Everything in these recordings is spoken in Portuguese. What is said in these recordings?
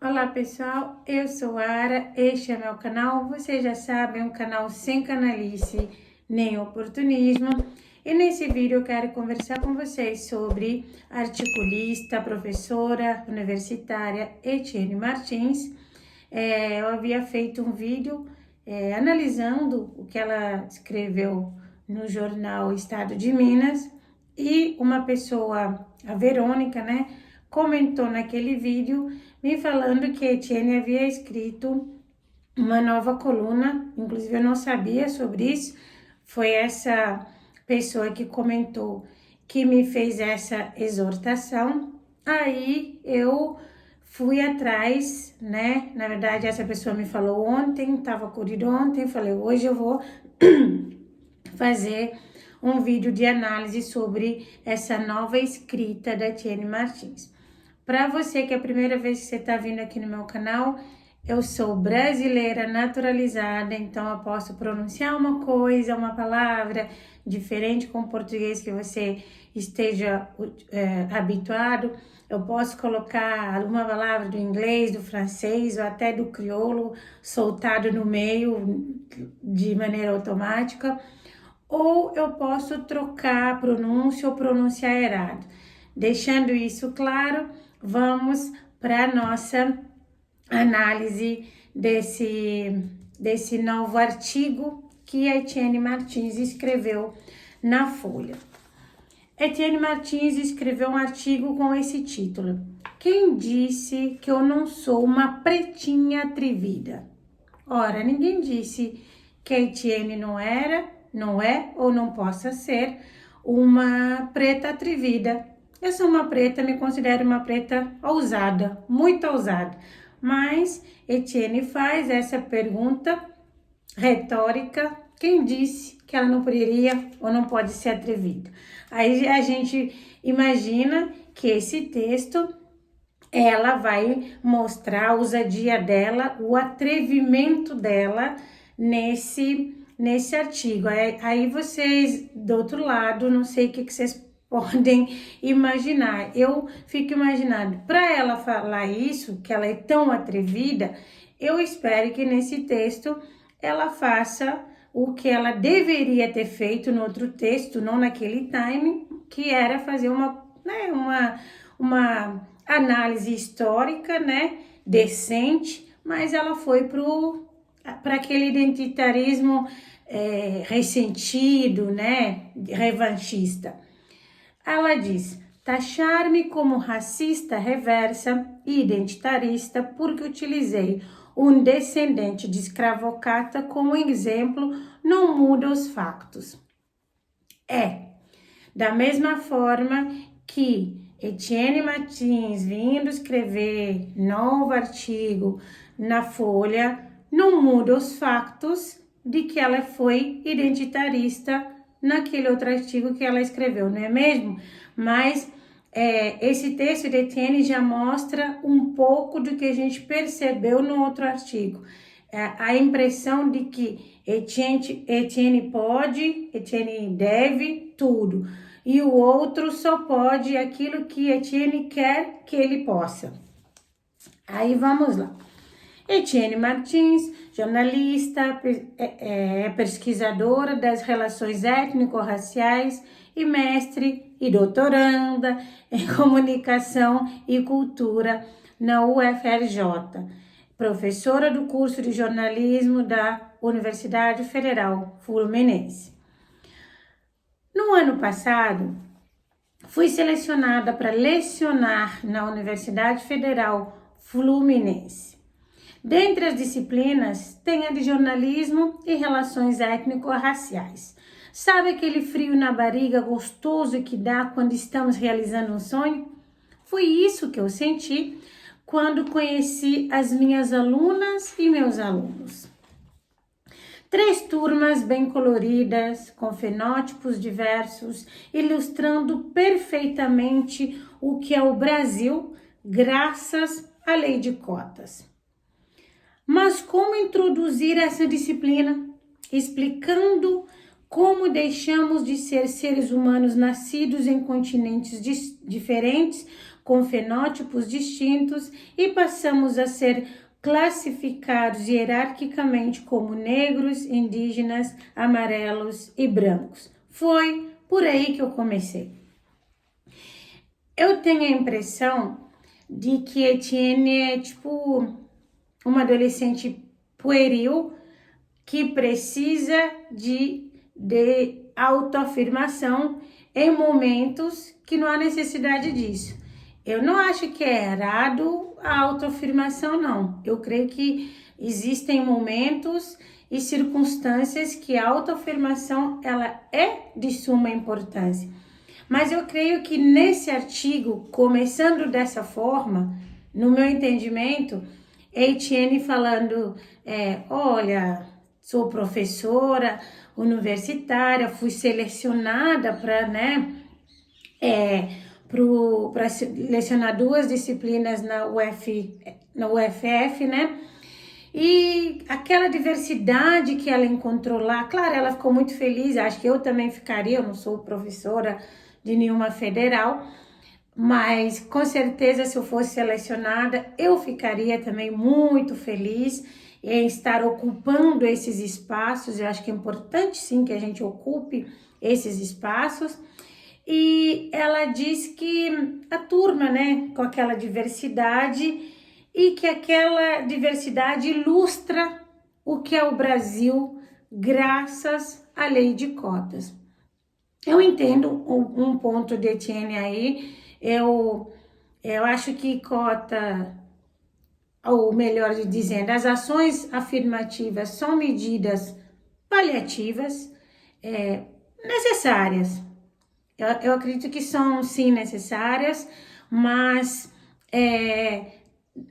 Olá pessoal, eu sou a Ara, este é meu canal, vocês já sabem, um canal sem canalice nem oportunismo. E nesse vídeo eu quero conversar com vocês sobre a articulista, professora universitária Etienne Martins. Eu havia feito um vídeo analisando o que ela escreveu no jornal Estado de Minas e uma pessoa, a Verônica, né, comentou naquele vídeo me falando que Etienne havia escrito uma nova coluna, inclusive eu não sabia sobre isso, foi essa pessoa que comentou que me fez essa exortação. Aí eu fui atrás, né? Na verdade, essa pessoa me falou ontem, estava corrido ontem, falei, hoje eu vou fazer um vídeo de análise sobre essa nova escrita da Etienne Martins. Para você que é a primeira vez que você está vindo aqui no meu canal, eu sou brasileira naturalizada, então eu posso pronunciar uma coisa, uma palavra diferente com o português que você esteja habituado. Eu posso colocar uma palavra do inglês, do francês ou até do crioulo soltado no meio de maneira automática, ou eu posso trocar a pronúncia ou pronunciar errado. Deixando isso claro, vamos para a nossa análise desse novo artigo que a Etienne Martins escreveu na Folha. Etienne Martins escreveu um artigo com esse título: Quem disse que eu não sou uma pretinha atrevida? Ora, ninguém disse que a Etienne não é ou não possa ser uma preta atrevida. Eu sou uma preta, me considero uma preta ousada, muito ousada. Mas Etienne faz essa pergunta retórica: quem disse que ela não poderia ou não pode ser atrevida? Aí a gente imagina que esse texto ela vai mostrar a ousadia dela, o atrevimento dela nesse artigo. Aí vocês, do outro lado, não sei o que vocês podem imaginar. Eu fico imaginando, para ela falar isso, que ela é tão atrevida, eu espero que nesse texto ela faça o que ela deveria ter feito no outro texto, não naquele time, que era fazer uma análise histórica, né, decente, mas ela foi para aquele identitarismo ressentido, né, revanchista. Ela diz: taxar-me como racista reversa e identitarista porque utilizei um descendente de escravocrata como exemplo não muda os factos. Da mesma forma que Etienne Martins vindo escrever novo artigo na Folha, não muda os factos de que ela foi identitarista naquele outro artigo que ela escreveu, não é mesmo? Mas esse texto de Etienne já mostra um pouco do que a gente percebeu no outro artigo. A impressão de que Etienne pode, Etienne deve tudo, e o outro só pode aquilo que Etienne quer que ele possa. Aí vamos lá. Etienne Martins, jornalista, pesquisadora das relações étnico-raciais e mestre e doutoranda em comunicação e cultura na UFRJ, professora do curso de jornalismo da Universidade Federal Fluminense. No ano passado, fui selecionada para lecionar na Universidade Federal Fluminense. Dentre as disciplinas, tem a de jornalismo e relações étnico-raciais. Sabe aquele frio na barriga gostoso que dá quando estamos realizando um sonho? Foi isso que eu senti quando conheci as minhas alunas e meus alunos. 3 turmas bem coloridas, com fenótipos diversos, ilustrando perfeitamente o que é o Brasil, graças à lei de cotas. Mas como introduzir essa disciplina? Explicando como deixamos de ser seres humanos nascidos em continentes diferentes, com fenótipos distintos e passamos a ser classificados hierarquicamente como negros, indígenas, amarelos e brancos. Foi por aí que eu comecei. Eu tenho a impressão de que Etienne é tipo uma adolescente pueril que precisa de autoafirmação em momentos que não há necessidade disso. Eu não acho que é errado a autoafirmação, não. Eu creio que existem momentos e circunstâncias que a autoafirmação ela é de suma importância. Mas eu creio que nesse artigo, começando dessa forma, no meu entendimento, Etienne falando, olha, sou professora universitária, fui selecionada para, para selecionar 2 disciplinas na UFF, né? E aquela diversidade que ela encontrou lá, claro, ela ficou muito feliz, acho que eu também ficaria, eu não sou professora de nenhuma federal, mas com certeza se eu fosse selecionada, eu ficaria também muito feliz em estar ocupando esses espaços. Eu acho que é importante sim que a gente ocupe esses espaços. E ela diz que a turma, né, com aquela diversidade e que aquela diversidade ilustra o que é o Brasil graças à lei de cotas. Eu entendo um ponto de Etienne aí, eu acho que cota, ou melhor dizendo, as ações afirmativas são medidas paliativas, necessárias. Eu acredito que são sim necessárias, mas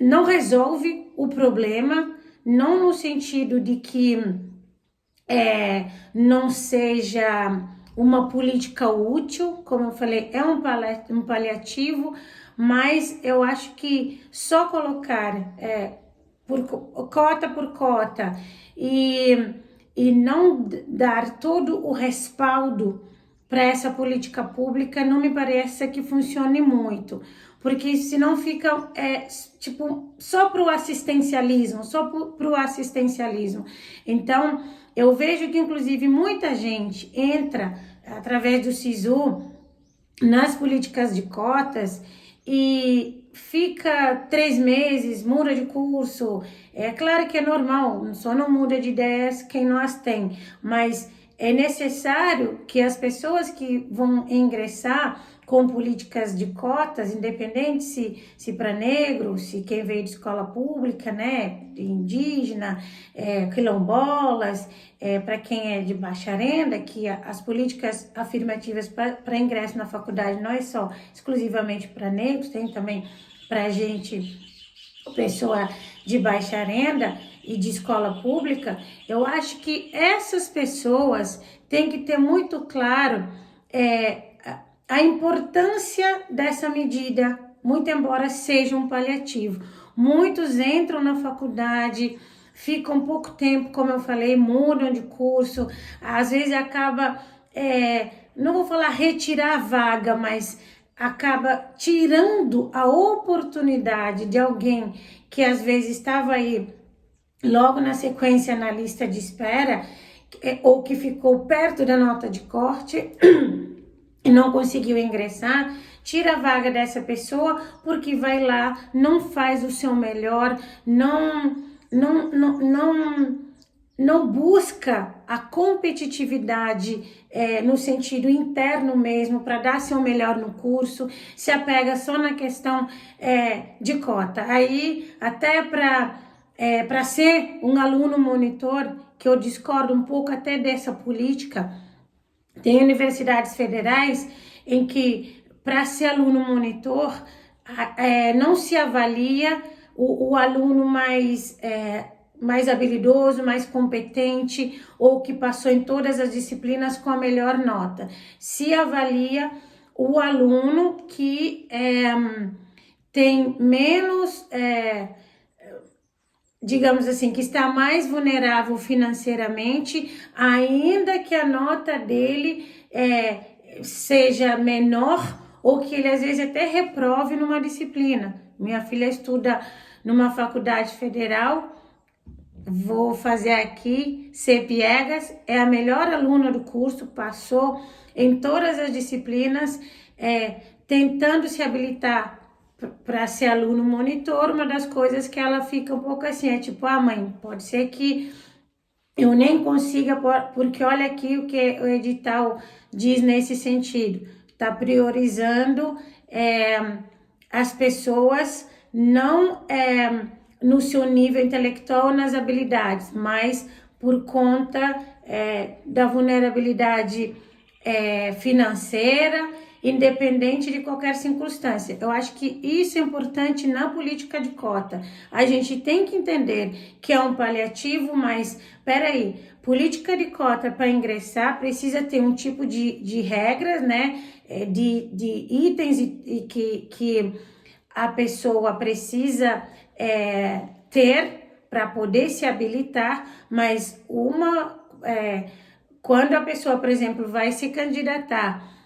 não resolve o problema, não no sentido de que não seja uma política útil, como eu falei, é um paliativo, mas eu acho que só colocar cota por cota e não dar todo o respaldo para essa política pública não me parece que funcione muito, porque senão fica tipo só para o assistencialismo, Então eu vejo que inclusive muita gente entra através do SISU nas políticas de cotas e fica 3 meses, muda de curso. É claro que é normal, só não muda de ideias quem não as tem, mas é necessário que as pessoas que vão ingressar com políticas de cotas, independente se para negro, se quem veio de escola pública, né, indígena, quilombolas, para quem é de baixa renda, que as políticas afirmativas para ingresso na faculdade não é só exclusivamente para negros, tem também para gente, pessoa de baixa renda e de escola pública. Eu acho que essas pessoas têm que ter muito claro a importância dessa medida, muito embora seja um paliativo. Muitos entram na faculdade, ficam pouco tempo, como eu falei, mudam de curso, às vezes acaba, não vou falar retirar a vaga, mas acaba tirando a oportunidade de alguém que às vezes estava aí logo na sequência na lista de espera, ou que ficou perto da nota de corte e não conseguiu ingressar, tira a vaga dessa pessoa porque vai lá, não faz o seu melhor, não busca a competitividade no sentido interno mesmo, para dar seu melhor no curso, se apega só na questão de cota. Aí, até para ser um aluno monitor, que eu discordo um pouco até dessa política, tem universidades federais em que, para ser aluno monitor, não se avalia o aluno mais habilidoso, mais competente, ou que passou em todas as disciplinas com a melhor nota. Se avalia o aluno que tem menos, digamos assim, que está mais vulnerável financeiramente, ainda que a nota dele seja menor ou que ele às vezes até reprove numa disciplina. Minha filha estuda numa faculdade federal, vou fazer aqui, ser piegas, é a melhor aluna do curso, passou em todas as disciplinas, tentando se habilitar para ser aluno monitor. Uma das coisas que ela fica um pouco assim, é tipo, mãe, pode ser que eu nem consiga, porque olha aqui o que o edital diz nesse sentido, está priorizando as pessoas não no seu nível intelectual, nas habilidades, mas por conta da vulnerabilidade financeira, independente de qualquer circunstância. Eu acho que isso é importante na política de cota. A gente tem que entender que é um paliativo, mas peraí, política de cota para ingressar precisa ter um tipo de regras, né? De itens que a pessoa precisa ter para poder se habilitar, mas quando a pessoa, por exemplo, vai se candidatar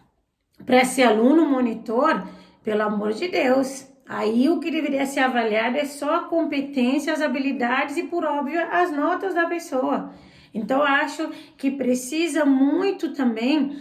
para ser aluno monitor, pelo amor de Deus, aí o que deveria ser avaliado é só a competência, as habilidades e, por óbvio, as notas da pessoa. Então, eu acho que precisa muito também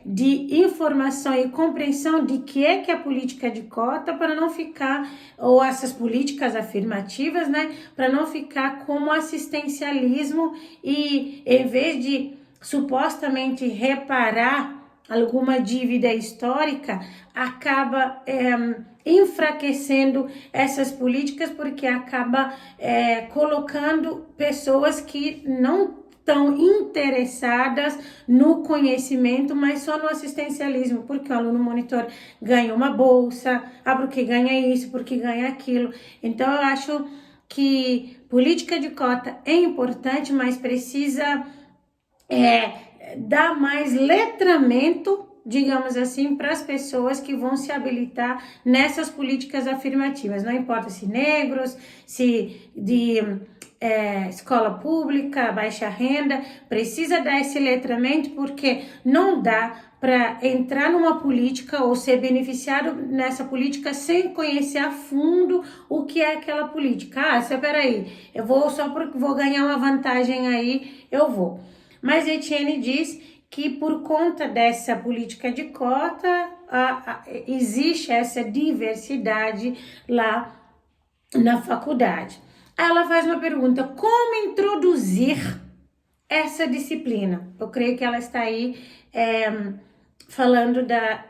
de informação e compreensão de que é a política de cota, para não ficar, ou essas políticas afirmativas, né, para não ficar como assistencialismo e, em vez de supostamente reparar alguma dívida histórica, acaba enfraquecendo essas políticas, porque acaba colocando pessoas que não estão interessadas no conhecimento, mas só no assistencialismo, porque o aluno monitor ganha uma bolsa, porque ganha isso, porque ganha aquilo. Então, eu acho que política de cota é importante, mas precisa dar mais letramento, digamos assim, para as pessoas que vão se habilitar nessas políticas afirmativas. Não importa se negros, se de escola pública, baixa renda, precisa dar esse letramento, porque não dá para entrar numa política ou ser beneficiado nessa política sem conhecer a fundo o que é aquela política. Peraí, eu vou só porque vou ganhar uma vantagem aí, eu vou. Mas Etienne diz que por conta dessa política de cota, existe essa diversidade lá na faculdade. Ela faz uma pergunta: como introduzir essa disciplina? Eu creio que ela está aí falando da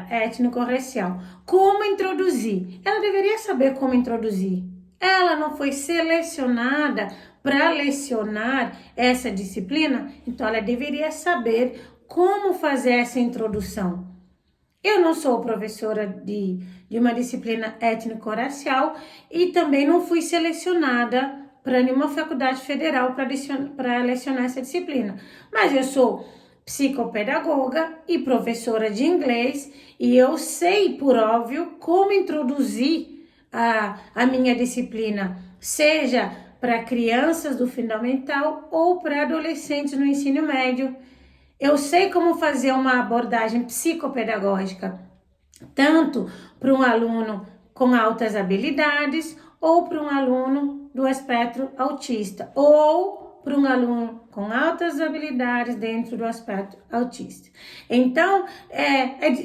étnico-racial. Como introduzir? Ela deveria saber como introduzir. Ela não foi selecionada para lecionar essa disciplina, então ela deveria saber como fazer essa introdução. Eu não sou professora de uma disciplina étnico-racial e também não fui selecionada para nenhuma faculdade federal para lecionar essa disciplina. Mas eu sou psicopedagoga e professora de inglês e eu sei, por óbvio, como introduzir a minha disciplina, seja para crianças do fundamental ou para adolescentes no ensino médio. Eu sei como fazer uma abordagem psicopedagógica, tanto para um aluno com altas habilidades ou para um aluno do espectro autista, ou para um aluno com altas habilidades dentro do espectro autista. Então,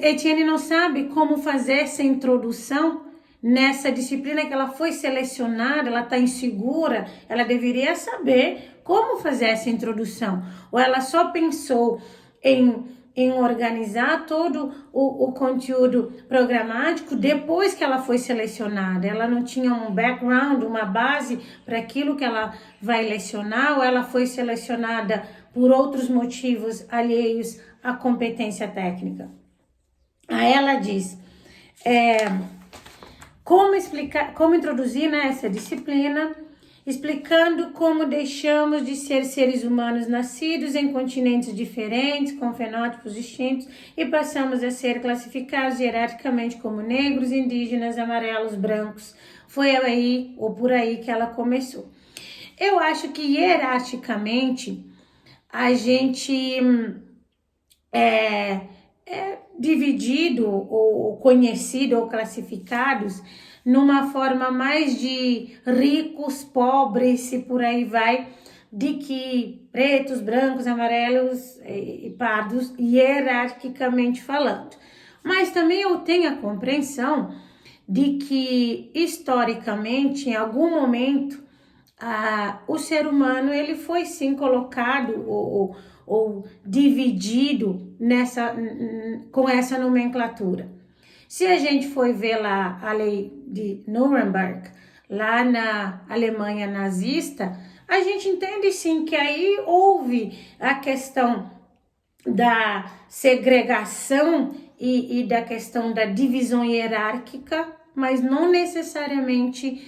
Etienne não sabe como fazer essa introdução nessa disciplina que ela foi selecionada, ela está insegura, ela deveria saber como fazer essa introdução. Ou ela só pensou em organizar todo o conteúdo programático depois que ela foi selecionada. Ela não tinha um background, uma base para aquilo que ela vai lecionar, ou ela foi selecionada por outros motivos alheios à competência técnica. Aí ela diz: como introduzir essa disciplina, explicando como deixamos de ser seres humanos nascidos em continentes diferentes, com fenótipos distintos, e passamos a ser classificados hierarquicamente como negros, indígenas, amarelos, brancos. Foi aí, ou por aí, que ela começou. Eu acho que hierarquicamente a gente dividido ou conhecido ou classificados numa forma mais de ricos, pobres e por aí vai, de que pretos, brancos, amarelos e pardos, hierarquicamente falando. Mas também eu tenho a compreensão de que, historicamente, em algum momento, o ser humano ele foi sim colocado ou dividido com essa nomenclatura. Se a gente for ver lá a lei de Nuremberg, lá na Alemanha nazista, a gente entende sim que aí houve a questão da segregação e da questão da divisão hierárquica, mas não necessariamente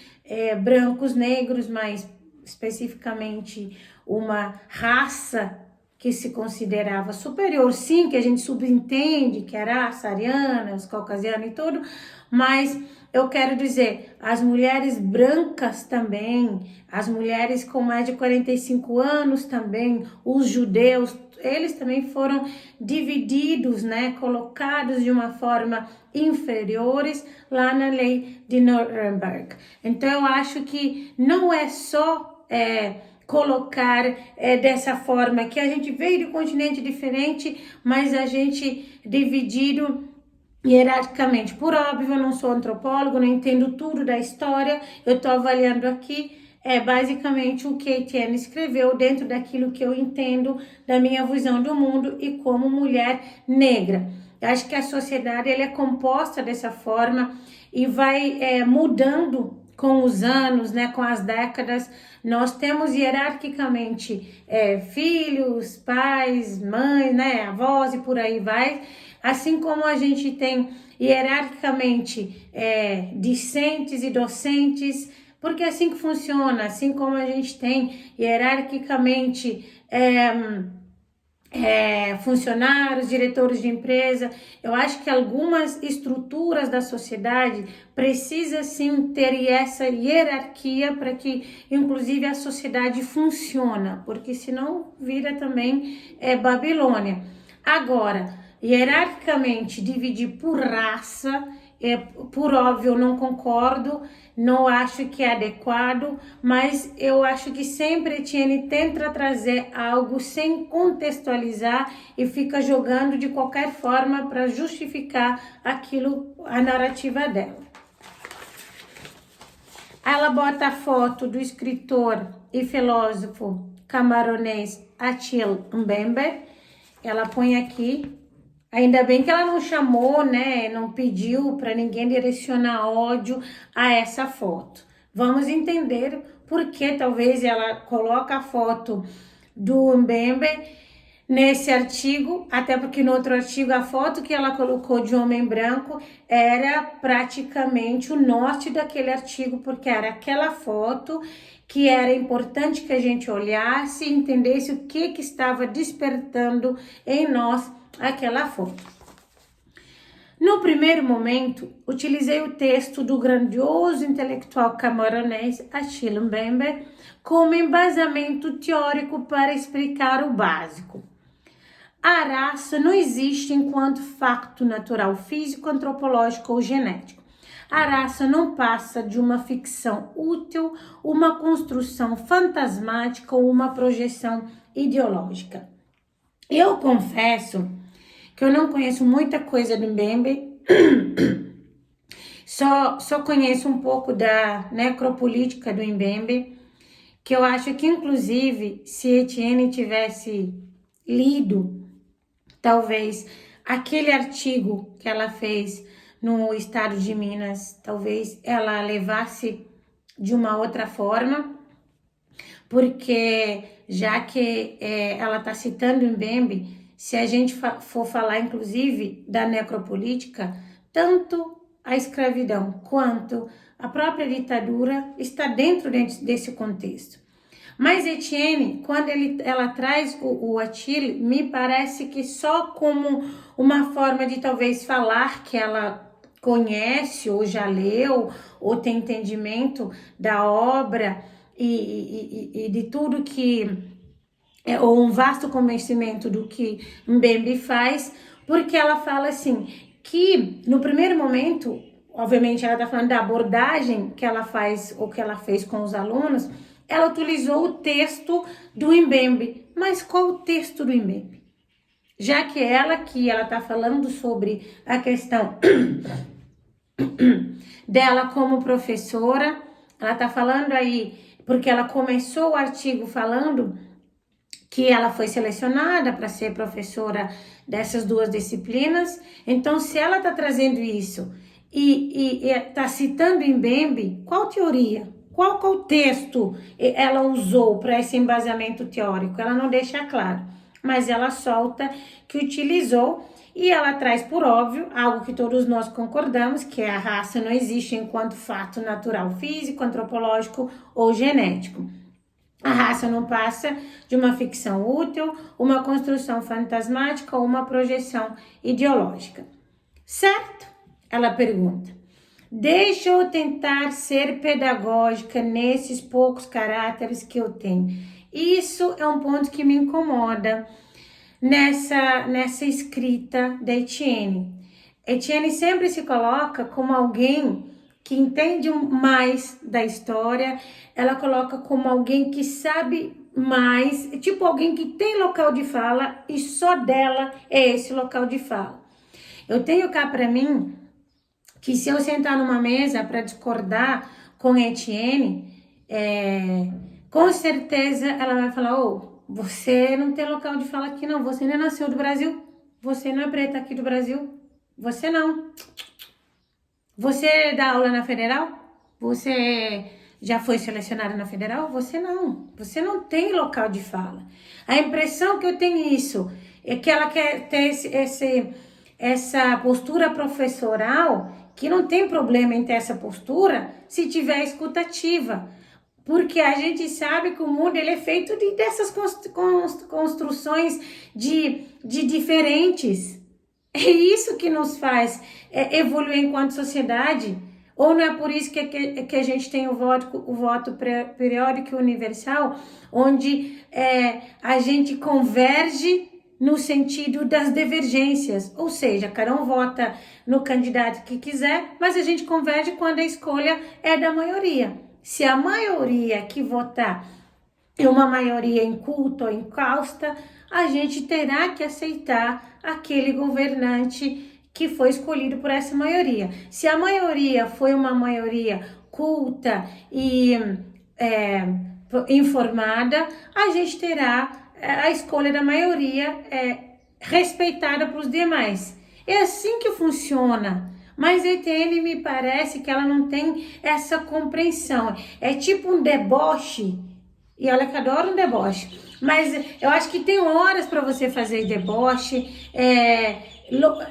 brancos, negros, mas especificamente uma raça que se considerava superior, sim, que a gente subentende que era a ariana, os caucasianos e tudo, mas eu quero dizer, as mulheres brancas também, as mulheres com mais de 45 anos também, os judeus, eles também foram divididos, né, colocados de uma forma inferiores lá na lei de Nuremberg. Então eu acho que não é só colocar dessa forma que a gente veio de um continente diferente, mas a gente dividido hierarquicamente. Por óbvio, eu não sou antropólogo, não entendo tudo da história, eu estou avaliando aqui basicamente o que Etienne escreveu dentro daquilo que eu entendo da minha visão do mundo e como mulher negra. Eu acho que a sociedade ela é composta dessa forma e vai mudando com os anos, né, com as décadas. Nós temos hierarquicamente filhos, pais, mães, né, avós e por aí vai. Assim como a gente tem hierarquicamente discentes e docentes, porque é assim que funciona, assim como a gente tem hierarquicamente funcionários, diretores de empresa, eu acho que algumas estruturas da sociedade precisam sim ter essa hierarquia para que inclusive a sociedade funcione, porque senão vira também Babilônia. Agora, hierarquicamente dividir por raça, por óbvio eu não concordo, não acho que é adequado, mas eu acho que sempre Etienne tenta trazer algo sem contextualizar e fica jogando de qualquer forma para justificar aquilo, a narrativa dela. Ela bota a foto do escritor e filósofo camaronês Achille Mbembe, ela põe aqui. Ainda bem que ela não chamou, né, não pediu para ninguém direcionar ódio a essa foto. Vamos entender por que talvez ela coloca a foto do Mbembe nesse artigo, até porque no outro artigo a foto que ela colocou de homem branco era praticamente o norte daquele artigo, porque era aquela foto que era importante que a gente olhasse e entendesse o que estava despertando em nós aquela foto. No primeiro momento, utilizei o texto do grandioso intelectual camaronês Achille Mbembe como embasamento teórico para explicar o básico. A raça não existe enquanto facto natural, físico, antropológico ou genético. A raça não passa de uma ficção útil, uma construção fantasmática ou uma projeção ideológica. Eu confesso que eu não conheço muita coisa do Mbembe, só conheço um pouco da necropolítica do Mbembe, que eu acho que inclusive se Etienne tivesse lido, talvez aquele artigo que ela fez no estado de Minas, talvez ela levasse de uma outra forma, porque já que ela está citando o Mbembe, se a gente for falar, inclusive, da necropolítica, tanto a escravidão quanto a própria ditadura está dentro desse contexto. Mas Etienne, quando ela traz o Achille, me parece que só como uma forma de talvez falar que ela conhece ou já leu ou tem entendimento da obra e de tudo que ou um vasto conhecimento do que Mbembe faz, porque ela fala assim, que no primeiro momento, obviamente ela está falando da abordagem que ela faz, ou que ela fez com os alunos, ela utilizou o texto do Mbembe. Mas qual o texto do Mbembe? Já que ela está falando sobre a questão dela como professora, ela está falando aí, porque ela começou o artigo falando que ela foi selecionada para ser professora dessas duas disciplinas. Então, se ela está trazendo isso e está citando Mbembe, qual teoria? Qual texto ela usou para esse embasamento teórico? Ela não deixa claro, mas ela solta que utilizou e ela traz por óbvio algo que todos nós concordamos, que a raça não existe enquanto fato natural físico, antropológico ou genético. A raça não passa de uma ficção útil, uma construção fantasmática ou uma projeção ideológica. Certo? Ela pergunta. Deixa eu tentar ser pedagógica nesses poucos caráteres que eu tenho. Isso é um ponto que me incomoda nessa escrita da Etienne. Etienne sempre se coloca como alguém que entende mais da história, ela coloca como alguém que sabe mais, tipo alguém que tem local de fala e só dela é esse local de fala. Eu tenho cá para mim que se eu sentar numa mesa para discordar com Etienne, com certeza ela vai falar, você não tem local de fala aqui não, você não nasceu do Brasil, você não é preta aqui do Brasil, você não. Você dá aula na Federal? Você já foi selecionada na Federal? Você não tem local de fala. A impressão que eu tenho isso é que ela quer ter essa postura professoral, que não tem problema em ter essa postura se tiver escutativa. Porque a gente sabe que o mundo ele é feito dessas construções de diferentes. É isso que nos faz evoluir enquanto sociedade. Ou não é por isso que a gente tem o voto periódico e universal, onde a gente converge no sentido das divergências. Ou seja, cada um vota no candidato que quiser, mas a gente converge quando a escolha é da maioria. Se a maioria que votar é uma maioria inculta ou incausta, a gente terá que aceitar aquele governante que foi escolhido por essa maioria. Se a maioria foi uma maioria culta e informada, a gente terá a escolha da maioria respeitada pelos demais. É assim que funciona. Mas a Etienne me parece que ela não tem essa compreensão. É tipo um deboche. E ela que adora um deboche. Mas eu acho que tem horas para você fazer deboche.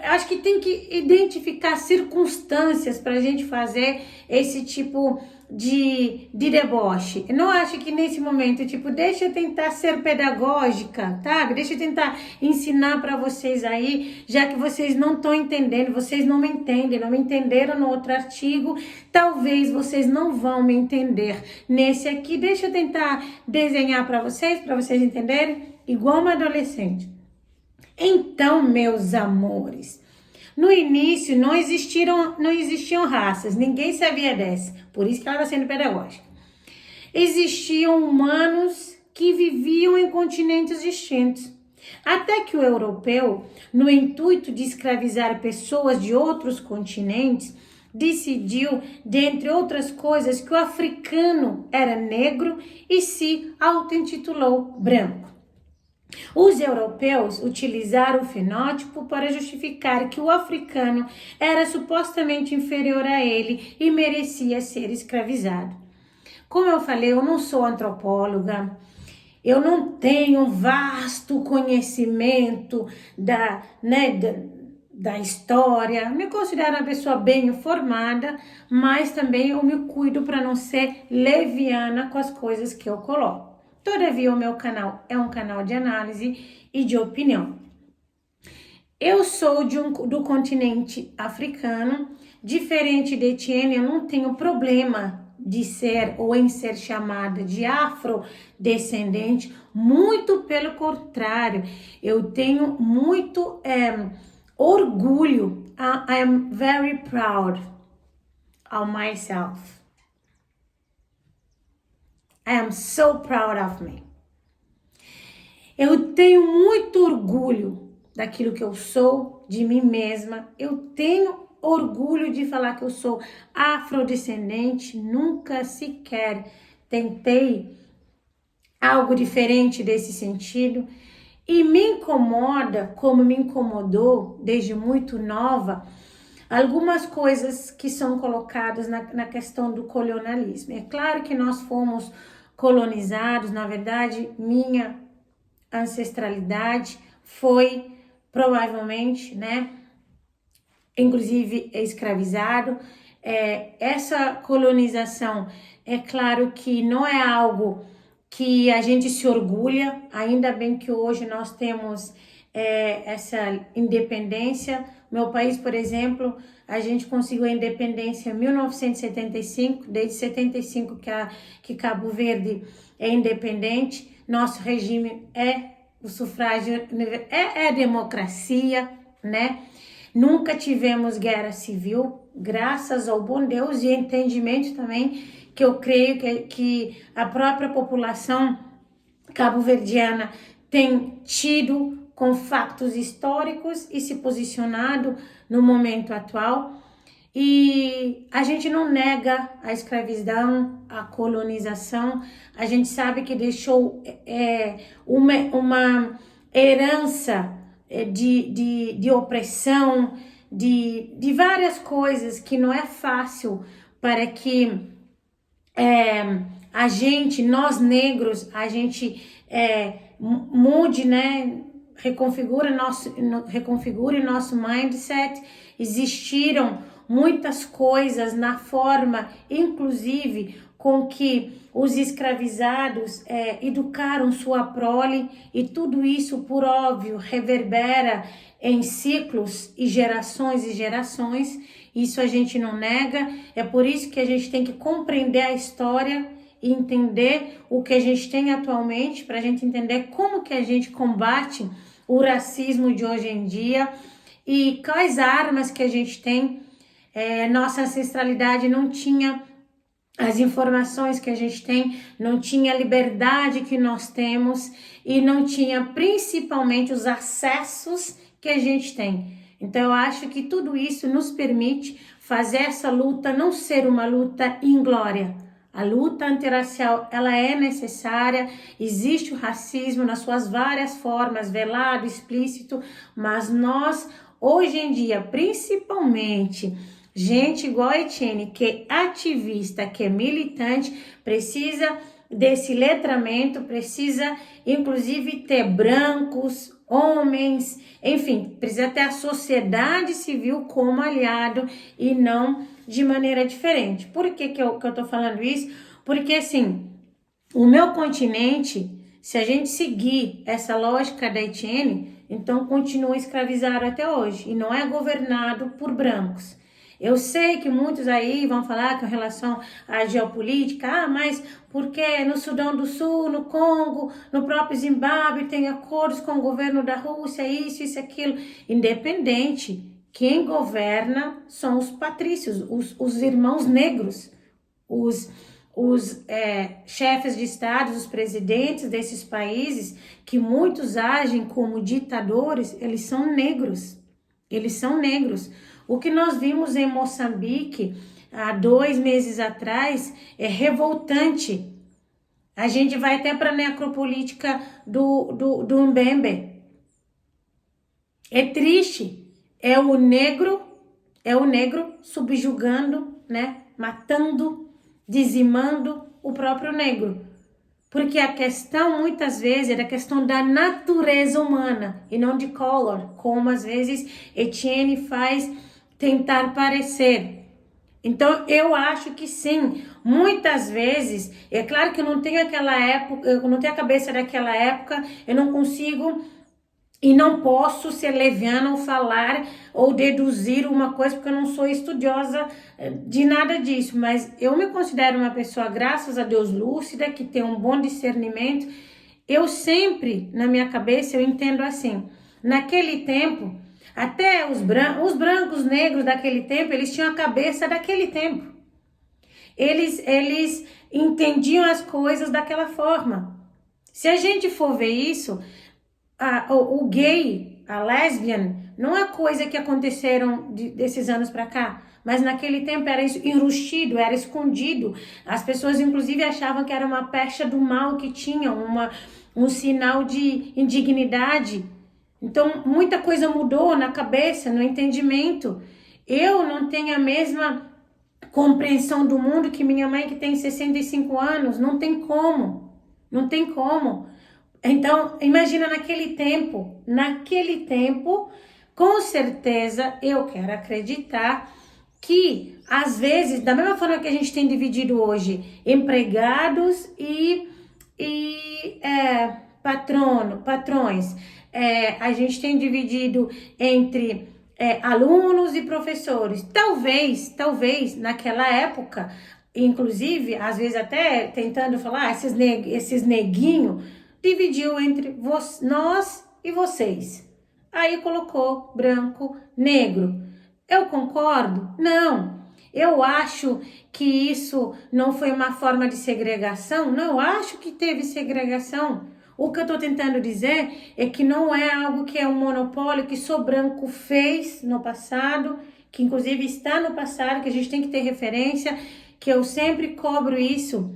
Acho que tem que identificar circunstâncias para a gente fazer esse tipo de deboche. Eu não acho que nesse momento, tipo, deixa eu tentar ser pedagógica, sabe? Deixa eu tentar ensinar para vocês aí, já que vocês não estão entendendo, vocês não me entendem, não me entenderam no outro artigo, talvez vocês não vão me entender nesse aqui. Deixa eu tentar desenhar para vocês entenderem, igual uma adolescente. Então, meus amores, no início não existiam raças, ninguém sabia dessa, por isso que ela está sendo pedagógica. Existiam humanos que viviam em continentes distintos, até que o europeu, no intuito de escravizar pessoas de outros continentes, decidiu, dentre outras coisas, que o africano era negro e se auto-intitulou branco. Os europeus utilizaram o fenótipo para justificar que o africano era supostamente inferior a ele e merecia ser escravizado. Como eu falei, eu não sou antropóloga, eu não tenho vasto conhecimento da história, me considero uma pessoa bem informada, mas também eu me cuido para não ser leviana com as coisas que eu coloco. Todavia, o meu canal é um canal de análise e de opinião. Eu sou do continente africano, diferente de Etienne, eu não tenho problema de ser ou em ser chamada de afrodescendente, muito pelo contrário, eu tenho muito orgulho. I am very proud of myself. I am so proud of me. Eu tenho muito orgulho daquilo que eu sou, de mim mesma. Eu tenho orgulho de falar que eu sou afrodescendente. Nunca sequer tentei algo diferente desse sentido. E me incomoda, como me incomodou desde muito nova, algumas coisas que são colocadas na questão do colonialismo. É claro que nós fomos colonizados, na verdade, minha ancestralidade foi provavelmente, né, inclusive escravizado. Essa colonização, é claro que não é algo que a gente se orgulha, ainda bem que hoje nós temos essa independência. Meu país, por exemplo, a gente conseguiu a independência em 1975, desde 75 que Cabo Verde é independente. Nosso regime é o sufrágio, é democracia, né? Nunca tivemos guerra civil, graças ao bom Deus e entendimento também, que eu creio que a própria população cabo-verdiana tem tido com fatos históricos e se posicionado no momento atual. E a gente não nega a escravidão, a colonização. A gente sabe que deixou uma herança de opressão, de várias coisas que não é fácil para que a gente, nós negros, a gente mude, né? Reconfigure nosso mindset. Existiram muitas coisas na forma, inclusive, com que os escravizados educaram sua prole, e tudo isso, por óbvio, reverbera em ciclos e gerações. Isso a gente não nega. É por isso que a gente tem que compreender a história e entender o que a gente tem atualmente, para a gente entender como que a gente combate o racismo de hoje em dia e quais armas que a gente tem. Nossa ancestralidade não tinha as informações que a gente tem, não tinha a liberdade que nós temos e não tinha principalmente os acessos que a gente tem. Então eu acho que tudo isso nos permite fazer essa luta não ser uma luta inglória. A luta antirracial, ela é necessária, existe o racismo nas suas várias formas, velado, explícito, mas nós, hoje em dia, principalmente, gente igual a Etienne, que é ativista, que é militante, precisa desse letramento, precisa, inclusive, ter brancos, homens, enfim, precisa ter a sociedade civil como aliado e não de maneira diferente. Por que eu tô falando isso? Porque, assim, o meu continente, se a gente seguir essa lógica da Etienne, então continua escravizado até hoje e não é governado por brancos. Eu sei que muitos aí vão falar com relação à geopolítica, mas porque no Sudão do Sul, no Congo, no próprio Zimbábue tem acordos com o governo da Rússia, isso, aquilo. Independente, quem governa são os patrícios, os irmãos negros, os chefes de estado, os presidentes desses países, que muitos agem como ditadores, eles são negros. O que nós vimos em Moçambique há 2 meses atrás é revoltante. A gente vai até para a necropolítica do Mbembe. É triste. É o negro subjugando, né? Matando, dizimando o próprio negro. Porque a questão, muitas vezes, é da questão da natureza humana e não de color, como às vezes Etienne faz tentar parecer. Então, eu acho que sim, muitas vezes, é claro que eu não tenho aquela época, eu não tenho a cabeça daquela época, eu não consigo e não posso ser leviana ou falar ou deduzir uma coisa, porque eu não sou estudiosa de nada disso, mas eu me considero uma pessoa, graças a Deus, lúcida, que tem um bom discernimento. Eu sempre, na minha cabeça, eu entendo assim, naquele tempo, Até os brancos negros daquele tempo, eles tinham a cabeça daquele tempo. Eles entendiam as coisas daquela forma. Se a gente for ver isso, o gay, a lesbian, não é coisa que aconteceram desses anos para cá, mas naquele tempo era enrustido, era escondido. As pessoas inclusive achavam que era uma pecha do mal que tinham, um sinal de indignidade. Então muita coisa mudou na cabeça, no entendimento. Eu não tenho a mesma compreensão do mundo que minha mãe, que tem 65 anos, não tem como. Não tem como. Então, imagina naquele tempo, com certeza, eu quero acreditar que, às vezes, da mesma forma que a gente tem dividido hoje, empregados e patrões, a gente tem dividido entre alunos e professores. Talvez, naquela época, inclusive, às vezes até tentando falar, esses neguinhos, dividiu entre nós e vocês. Aí colocou branco, negro. Eu concordo? Não. Eu acho que isso não foi uma forma de segregação. Não, eu acho que teve segregação. O que eu estou tentando dizer é que não é algo que é um monopólio que só branco fez no passado, que inclusive está no passado, que a gente tem que ter referência, que eu sempre cobro isso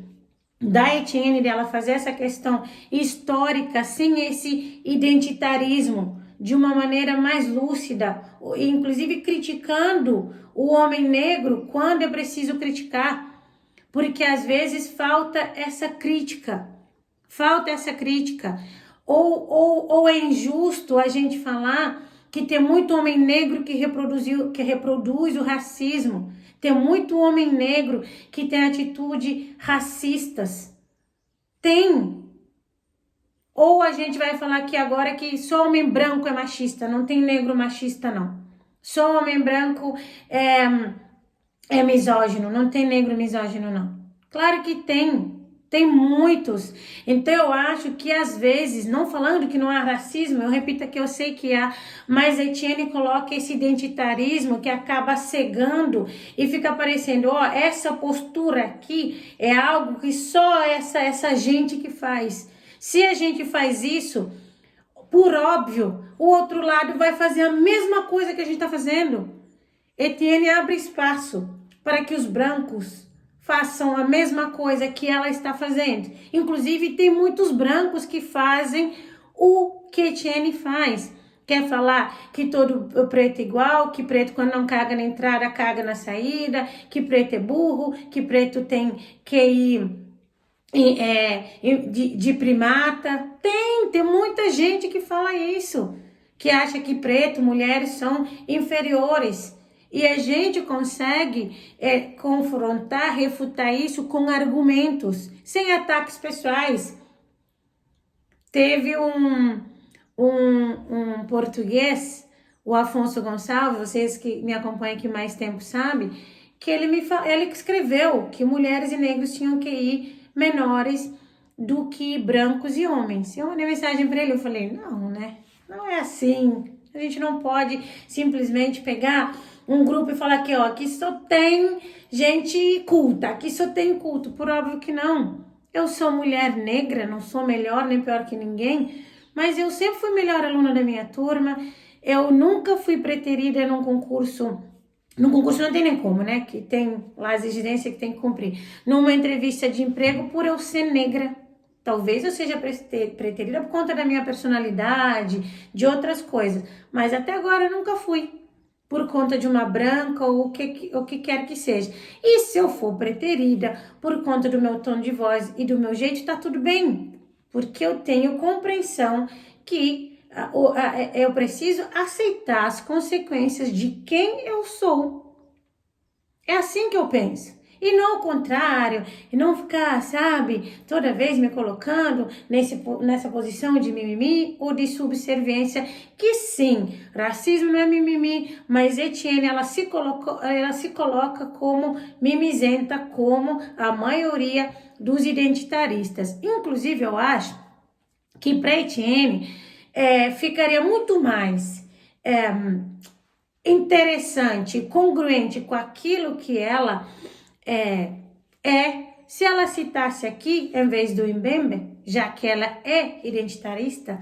da Etienne, dela fazer essa questão histórica sem esse identitarismo, de uma maneira mais lúcida, inclusive criticando o homem negro quando é preciso criticar, porque às vezes falta essa crítica, ou é injusto a gente falar que tem muito homem negro que reproduz o racismo. Tem muito homem negro que tem atitudes racistas. Tem. Ou a gente vai falar aqui agora que só homem branco é machista. Não tem negro machista, não. Só homem branco é misógino. Não tem negro misógino, não. Claro que tem. Tem muitos. Então eu acho que às vezes, não falando que não há racismo, eu repito que eu sei que há, mas a Etienne coloca esse identitarismo que acaba cegando e fica parecendo, essa postura aqui é algo que só essa gente que faz. Se a gente faz isso, por óbvio, o outro lado vai fazer a mesma coisa que a gente está fazendo. Etienne abre espaço para que os brancos façam a mesma coisa que ela está fazendo. Inclusive, tem muitos brancos que fazem o que Etienne faz. Quer falar que todo preto é igual, que preto quando não caga na entrada, caga na saída, que preto é burro, que preto tem QI de primata. Tem muita gente que fala isso, que acha que preto, mulheres são inferiores. E a gente consegue confrontar, refutar isso com argumentos, sem ataques pessoais. Teve um português, o Afonso Gonçalves, vocês que me acompanham aqui mais tempo sabem, que ele escreveu que mulheres e negros tinham que ir menores do que brancos e homens. Eu mandei mensagem para ele, eu falei, não, né? Não é assim. A gente não pode simplesmente pegar um grupo e falar que, aqui só tem gente culta, aqui só tem culto. Por óbvio que não. Eu sou mulher negra, não sou melhor nem pior que ninguém, mas eu sempre fui melhor aluna da minha turma. Eu nunca fui preterida num concurso. No concurso não tem nem como, né? Que tem lá as exigências que tem que cumprir. Numa entrevista de emprego, por eu ser negra. Talvez eu seja preterida por conta da minha personalidade, de outras coisas. Mas até agora eu nunca fui. Por conta de uma branca ou o que quer que seja. E se eu for preterida por conta do meu tom de voz e do meu jeito, tá tudo bem. Porque eu tenho compreensão que eu preciso aceitar as consequências de quem eu sou. É assim que eu penso. E não ao contrário, e não ficar, sabe, toda vez me colocando nessa posição de mimimi ou de subserviência, que sim, racismo não é mimimi, mas Etienne, ela se coloca como mimizenta, como a maioria dos identitaristas. Inclusive, eu acho que para Etienne ficaria muito mais interessante, congruente com aquilo que ela se ela citasse aqui, em vez do Mbembe, já que ela é identitarista,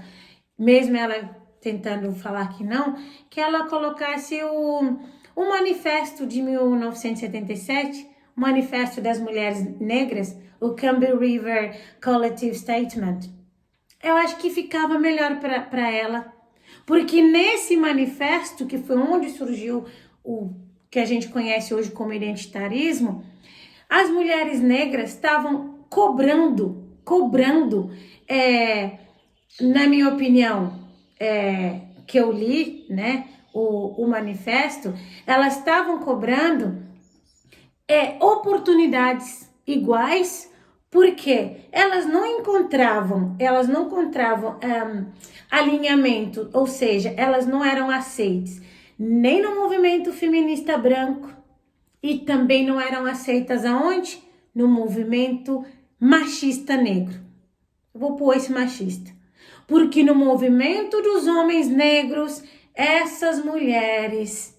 mesmo ela tentando falar que não, que ela colocasse o manifesto de 1977, o manifesto das mulheres negras, o Canby River Collective Statement. Eu acho que ficava melhor para ela, porque nesse manifesto, que foi onde surgiu o que a gente conhece hoje como identitarismo, as mulheres negras estavam cobrando, na minha opinião, que eu li, né, o manifesto, elas estavam cobrando oportunidades iguais, porque elas não encontravam alinhamento, ou seja, elas não eram aceitas nem no movimento feminista branco, e também não eram aceitas aonde? No movimento machista negro. Eu vou pôr esse machista. Porque no movimento dos homens negros, essas mulheres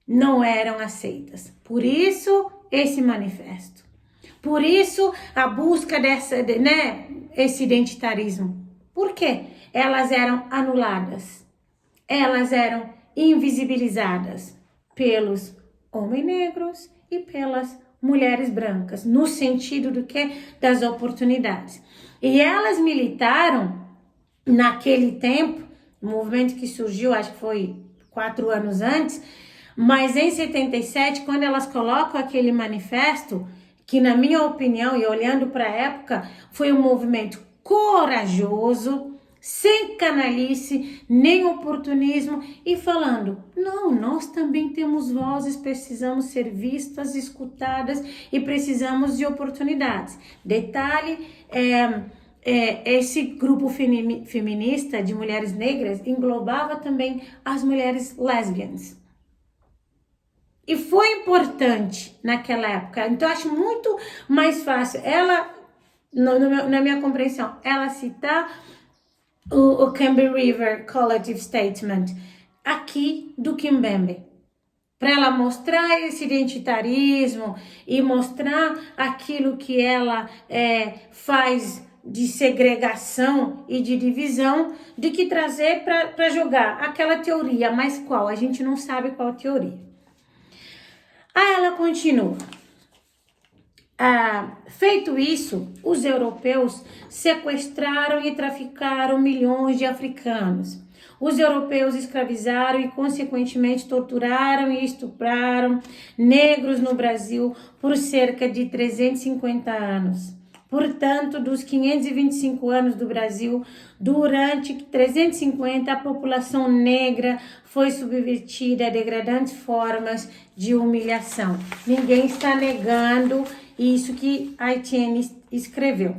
não eram aceitas. Por isso, esse manifesto. Por isso, a busca esse identitarismo. Por quê? Elas eram anuladas. Elas eram invisibilizadas pelos homens negros e pelas mulheres brancas, no sentido do que? Das oportunidades. E elas militaram naquele tempo, o movimento que surgiu, acho que foi 4 anos antes, mas em 77, quando elas colocam aquele manifesto, que na minha opinião, e olhando para a época, foi um movimento corajoso, sem canalice, nem oportunismo, e falando, não, nós também temos vozes, precisamos ser vistas, escutadas e precisamos de oportunidades. Detalhe, esse grupo feminista de mulheres negras englobava também as mulheres lésbicas. E foi importante naquela época, então eu acho muito mais fácil ela, na minha compreensão, ela citar o Canby River Collective Statement aqui do Kimbembe, para ela mostrar esse identitarismo e mostrar aquilo que ela faz de segregação e de divisão, do que trazer para jogar aquela teoria, mas qual? A gente não sabe qual teoria. Aí ela continua. Feito isso, os europeus sequestraram e traficaram milhões de africanos. Os europeus escravizaram e, consequentemente, torturaram e estupraram negros no Brasil por cerca de 350 anos. Portanto, dos 525 anos do Brasil, durante 350, a população negra foi subvertida a degradantes formas de humilhação. Ninguém está negando isso que a Etienne escreveu.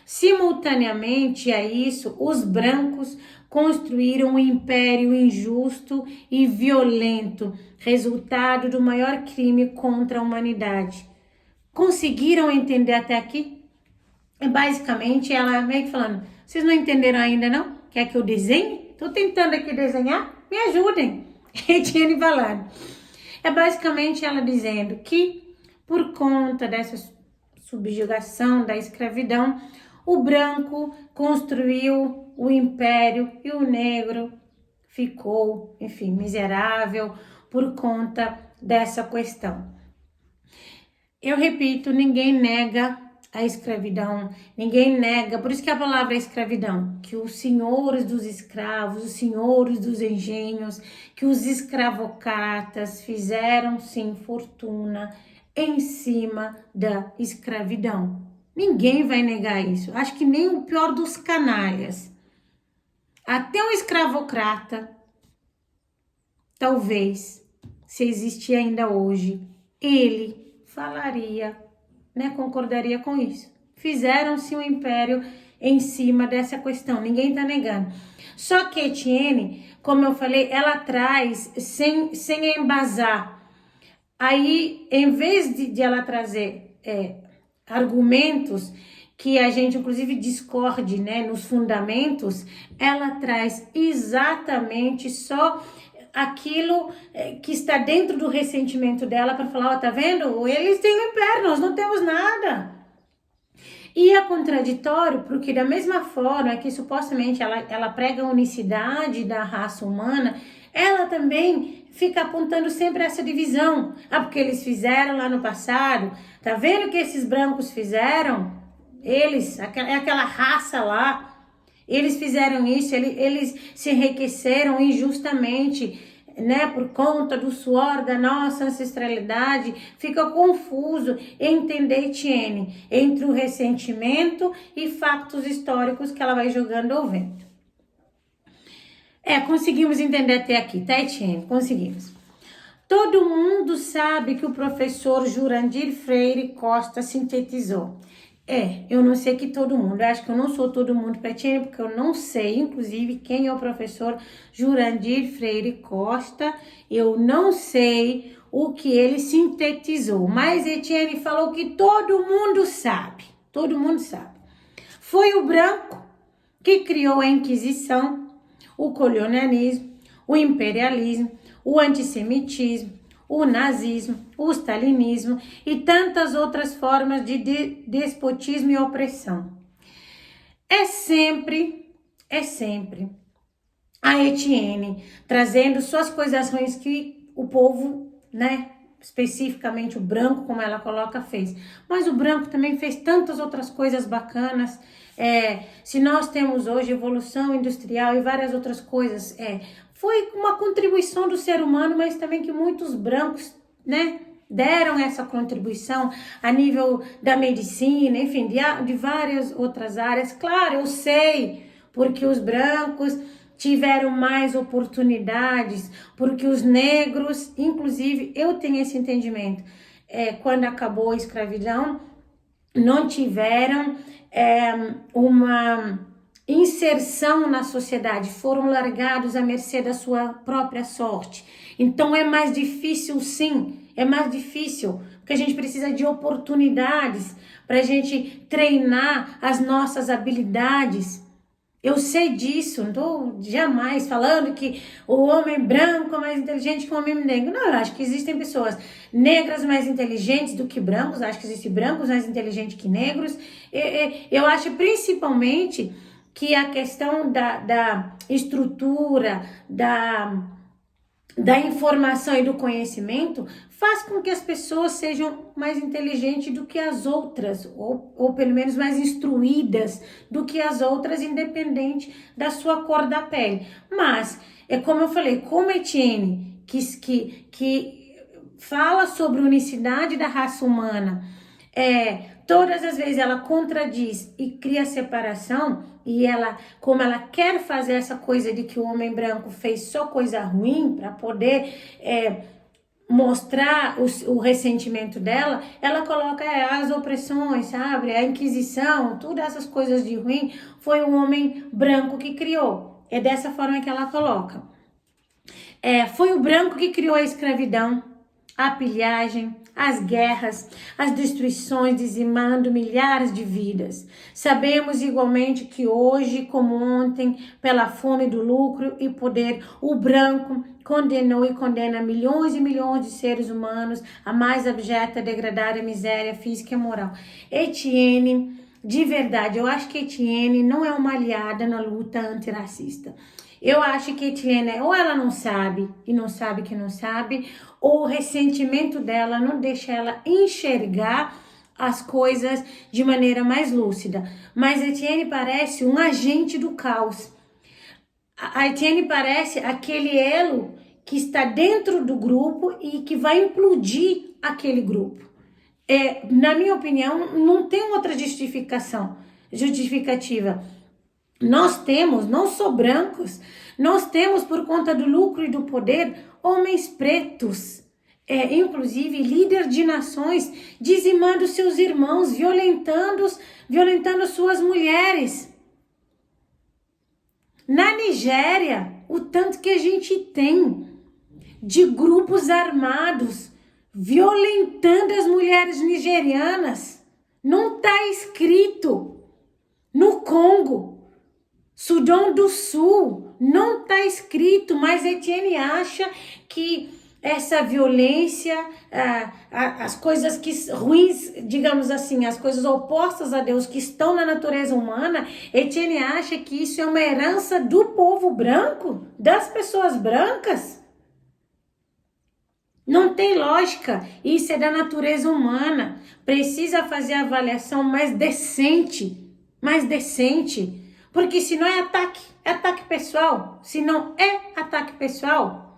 Simultaneamente a isso, os brancos construíram um império injusto e violento, resultado do maior crime contra a humanidade. Conseguiram entender até aqui? Basicamente, ela meio que falando, vocês não entenderam ainda não? Quer que eu desenhe? Tô tentando aqui desenhar, me ajudem. Etienne falando. Basicamente ela dizendo que, por conta dessa subjugação da escravidão, o branco construiu o império e o negro ficou, enfim, miserável por conta dessa questão. Eu repito, ninguém nega a escravidão, ninguém nega, por isso que a palavra é escravidão, que os senhores dos escravos, os senhores dos engenhos, que os escravocratas fizeram sim fortuna em cima da escravidão. Ninguém vai negar isso, acho que nem o pior dos canalhas. Até um escravocrata, talvez, se existir ainda hoje, ele falaria, concordaria com isso. Fizeram-se um império em cima dessa questão, ninguém está negando. Só que Etienne, como eu falei, ela traz sem embasar. Aí, em vez de ela trazer argumentos que a gente, inclusive, discorde, nos fundamentos, ela traz exatamente só aquilo que está dentro do ressentimento dela para falar, ó, tá vendo? Eles têm o império, nós não temos nada. E é contraditório porque da mesma forma que supostamente ela prega a unicidade da raça humana, ela também fica apontando sempre essa divisão. Ah, porque eles fizeram lá no passado, tá vendo o que esses brancos fizeram? Eles, aquela raça lá, eles fizeram isso, eles se enriqueceram injustamente, né, por conta do suor da nossa ancestralidade. Fica confuso entender, Etienne, entre o ressentimento e fatos históricos que ela vai jogando ao vento. Conseguimos entender até aqui, tá, Etienne? Conseguimos. Todo mundo sabe que o professor Jurandir Freire Costa sintetizou. Eu não sei que todo mundo, eu acho que eu não sou todo mundo para Etienne, porque eu não sei, inclusive, quem é o professor Jurandir Freire Costa, eu não sei o que ele sintetizou, mas Etienne falou que todo mundo sabe, Foi o branco que criou a Inquisição, o colonialismo, o imperialismo, o antissemitismo, o nazismo, o stalinismo e tantas outras formas de despotismo e opressão. É sempre a Etienne trazendo suas coisas ruins que o povo, né, especificamente o branco, como ela coloca, fez. Mas o branco também fez tantas outras coisas bacanas. Se nós temos hoje evolução industrial e várias outras coisas, foi uma contribuição do ser humano, mas também que muitos brancos, né, deram essa contribuição a nível da medicina, enfim, de várias outras áreas. Claro, eu sei, porque os brancos tiveram mais oportunidades, porque os negros, inclusive, eu tenho esse entendimento, quando acabou a escravidão, não tiveram uma inserção na sociedade, foram largados à mercê da sua própria sorte. Então é mais difícil, sim, porque a gente precisa de oportunidades para a gente treinar as nossas habilidades. Eu sei disso, não estou jamais falando que o homem branco é mais inteligente que o homem negro. Não, eu acho que existem pessoas negras mais inteligentes do que brancos, acho que existem brancos mais inteligentes que negros. Eu acho principalmente que a questão da estrutura, da informação e do conhecimento faz com que as pessoas sejam mais inteligentes do que as outras, ou pelo menos mais instruídas do que as outras, independente da sua cor da pele. Mas, como eu falei, como Etienne, que fala sobre a unicidade da raça humana, todas as vezes ela contradiz e cria separação, e como ela quer fazer essa coisa de que o homem branco fez só coisa ruim para poder mostrar o ressentimento dela, ela coloca as opressões, sabe? A Inquisição, todas essas coisas de ruim, foi o homem branco que criou. É dessa forma que ela coloca. Foi o branco que criou a escravidão, a pilhagem, as guerras, as destruições, dizimando milhares de vidas. Sabemos igualmente que hoje, como ontem, pela fome do lucro e poder, o branco condenou e condena milhões e milhões de seres humanos à mais abjeta, degradada miséria física e moral. Etienne, de verdade, eu acho que Etienne não é uma aliada na luta antirracista. Eu acho que Etienne, ou ela não sabe, e não sabe que não sabe, ou o ressentimento dela não deixa ela enxergar as coisas de maneira mais lúcida. Mas Etienne parece um agente do caos. A Etienne parece aquele elo que está dentro do grupo e que vai implodir aquele grupo. Na minha opinião, não tem outra justificativa. Nós temos, não só brancos, nós temos por conta do lucro e do poder, homens pretos, inclusive líder de nações, dizimando seus irmãos, violentando suas mulheres. Na Nigéria, o tanto que a gente tem de grupos armados violentando as mulheres nigerianas, não está escrito. No Congo, Sudão do Sul, não está escrito, mas Etienne acha que essa violência, as coisas ruins, digamos assim, as coisas opostas a Deus que estão na natureza humana, Etienne acha que isso é uma herança do povo branco, das pessoas brancas. Não tem lógica, isso é da natureza humana. Precisa fazer a avaliação mais decente, porque se não é ataque pessoal, se não é ataque pessoal.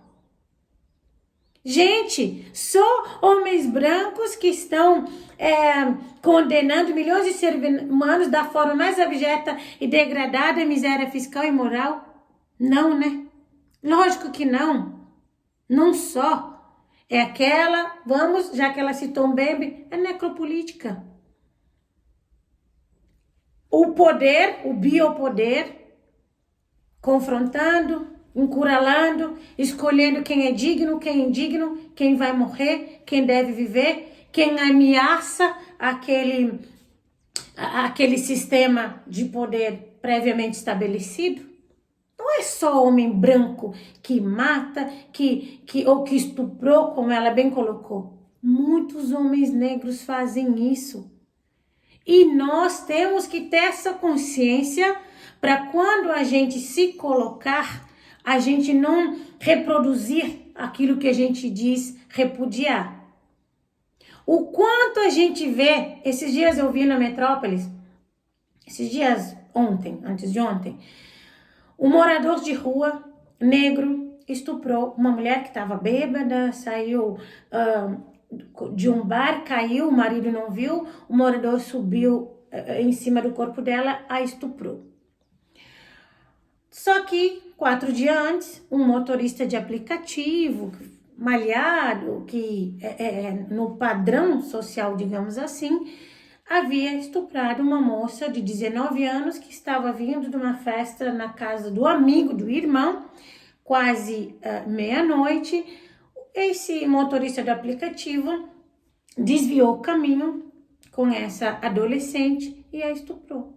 Gente, só homens brancos que estão condenando milhões de seres humanos da forma mais abjeta e degradada, miséria fiscal e moral? Não, né? Lógico que não. Não só. É aquela, já que ela citou um bebê, é necropolítica. O poder, o biopoder, confrontando, encurralando, escolhendo quem é digno, quem é indigno, quem vai morrer, quem deve viver, quem ameaça aquele sistema de poder previamente estabelecido. Não é só homem branco que mata, ou que estuprou, como ela bem colocou. Muitos homens negros fazem isso. E nós temos que ter essa consciência para quando a gente se colocar, a gente não reproduzir aquilo que a gente diz repudiar. O quanto a gente vê, esses dias eu vi na Metrópolis, antes de ontem, um morador de rua, negro, estuprou uma mulher que estava bêbada, saiu de um bar, caiu, o marido não viu, o morador subiu em cima do corpo dela, a estuprou. Só que 4 dias antes, um motorista de aplicativo, malhado, que no padrão social, digamos assim, havia estuprado uma moça de 19 anos que estava vindo de uma festa na casa do amigo, do irmão, quase meia-noite. Esse motorista do aplicativo desviou o caminho com essa adolescente e a estuprou.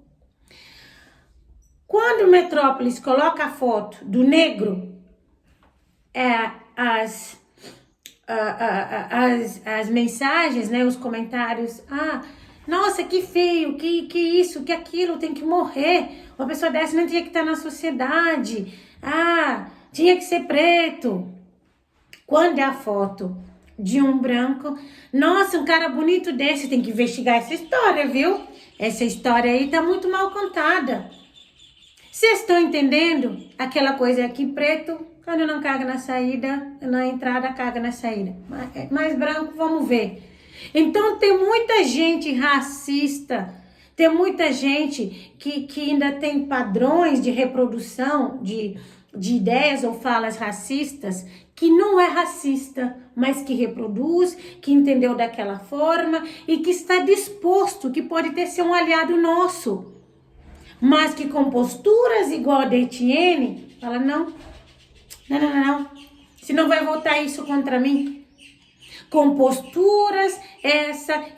Quando o Metrópolis coloca a foto do negro, as mensagens, né, os comentários, nossa, que feio, que isso, que aquilo, tem que morrer. Uma pessoa dessa não tinha que estar na sociedade. Tinha que ser preto. Quando é a foto de um branco, nossa, um cara bonito desse, tem que investigar essa história, viu? Essa história aí tá muito mal contada. Vocês estão entendendo? Aquela coisa aqui, preto, quando não caga na saída, na entrada, caga na saída. Mais branco, vamos ver. Então tem muita gente racista, tem muita gente que ainda tem padrões de reprodução de ideias ou falas racistas, que não é racista, mas que reproduz, que entendeu daquela forma e que está disposto, que pode ter ser um aliado nosso, mas que com posturas igual a da Etienne, fala não, senão vai voltar isso contra mim. Com posturas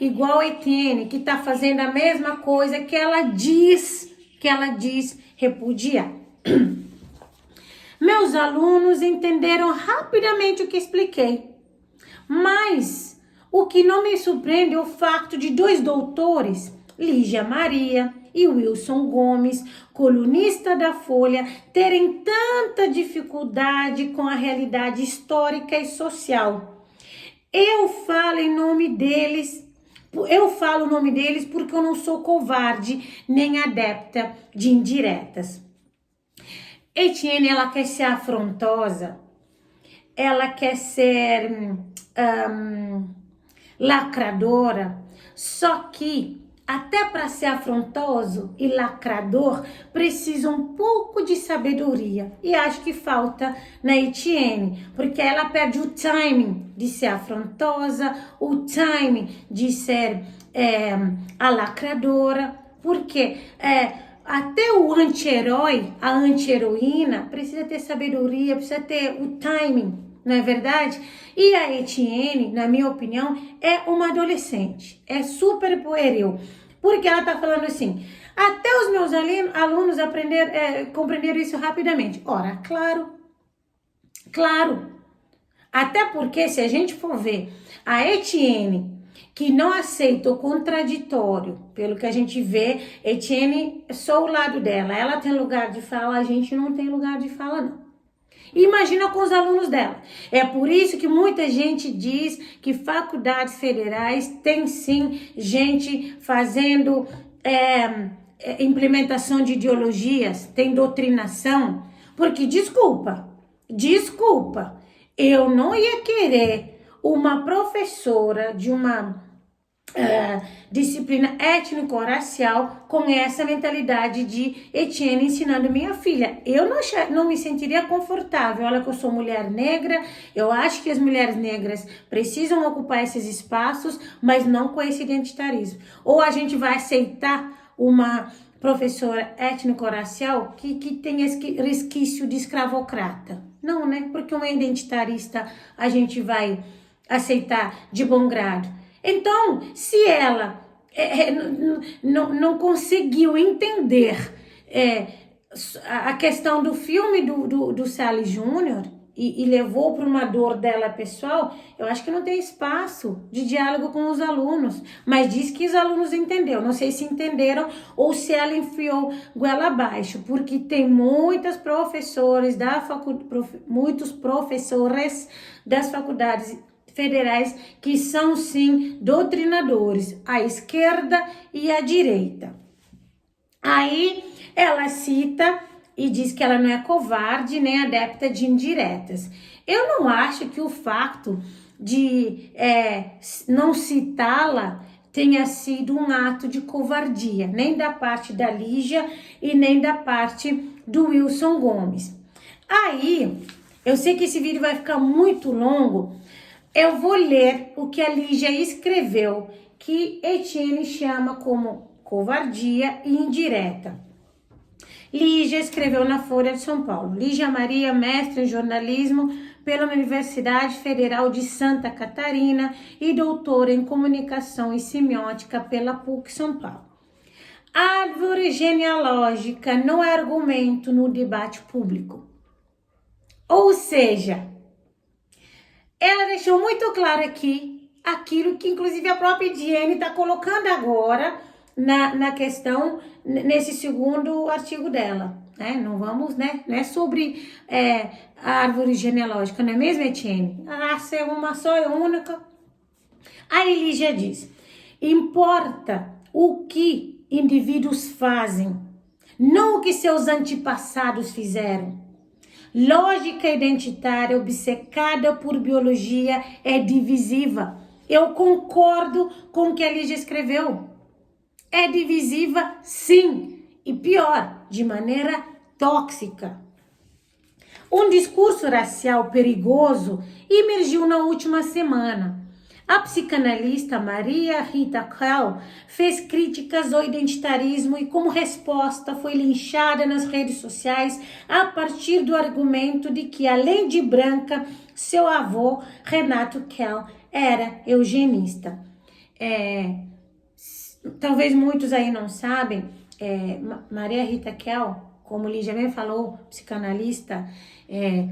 igual a Etienne, que está fazendo a mesma coisa que ela diz repudiar. Meus alunos entenderam rapidamente o que expliquei, mas o que não me surpreende é o fato de 2 doutores, Lígia Maria e Wilson Gomes, colunista da Folha, terem tanta dificuldade com a realidade histórica e social. Eu falo o nome deles porque eu não sou covarde nem adepta de indiretas. Etienne, ela quer ser afrontosa, ela quer ser lacradora, só que até para ser afrontoso e lacrador, precisa um pouco de sabedoria. E acho que falta na Etienne, porque ela perde o timing de ser afrontosa, o timing de ser a lacradora, porque até o anti-herói, a anti-heroína, precisa ter sabedoria, precisa ter o timing, não é verdade? E a Etienne, na minha opinião, é uma adolescente, é super pueril. Porque ela está falando assim, até os meus alunos compreenderam isso rapidamente. Ora, claro. Até porque se a gente for ver a Etienne, que não aceita o contraditório, pelo que a gente vê, Etienne, só o lado dela, ela tem lugar de fala, a gente não tem lugar de fala não. Imagina com os alunos dela. É por isso que muita gente diz que faculdades federais têm sim gente fazendo implementação de ideologias, tem doutrinação, porque desculpa, eu não ia querer uma professora de uma disciplina étnico-racial com essa mentalidade de Etienne ensinando minha filha. Eu não me sentiria confortável. Olha que eu sou mulher negra, eu acho que as mulheres negras precisam ocupar esses espaços, mas não com esse identitarismo. Ou a gente vai aceitar uma professora étnico-racial que tem esse resquício de escravocrata. Não, né? Porque uma identitarista a gente vai aceitar de bom grado. Então, se ela não conseguiu entender a questão do filme do Sally Júnior e levou para uma dor dela pessoal, eu acho que não tem espaço de diálogo com os alunos. Mas diz que os alunos entenderam. Não sei se entenderam ou se ela enfiou goela abaixo, porque tem muitos professores das faculdades federais que são sim doutrinadores, a esquerda e a direita. Aí ela cita e diz que ela não é covarde nem adepta de indiretas. Eu não acho que o fato de não citá-la tenha sido um ato de covardia, nem da parte da Lígia e nem da parte do Wilson Gomes. Aí, eu sei que esse vídeo vai ficar muito longo, eu vou ler o que a Lígia escreveu, que Etienne chama como covardia e indireta. Lígia escreveu na Folha de São Paulo. Lígia Maria, mestre em jornalismo pela Universidade Federal de Santa Catarina e doutora em comunicação e semiótica pela PUC São Paulo. Árvore genealógica não é argumento no debate público. Ou seja, ela deixou muito claro aqui aquilo que inclusive a própria Diane está colocando agora na questão, nesse segundo artigo dela. Não vamos, né? Não é sobre a árvore genealógica, não é mesmo, Etienne? A raça é uma só, é única. Aí Lígia diz, importa o que indivíduos fazem, não o que seus antepassados fizeram. Lógica identitária obcecada por biologia é divisiva. Eu concordo com o que a Lígia escreveu. É divisiva, sim. E pior, de maneira tóxica. Um discurso racial perigoso emergiu na última semana. A psicanalista Maria Rita Kell fez críticas ao identitarismo e, como resposta, foi linchada nas redes sociais a partir do argumento de que, além de branca, seu avô, Renato Kell, era eugenista. Talvez muitos aí não sabem, Maria Rita Kell, como Lígia bem falou, psicanalista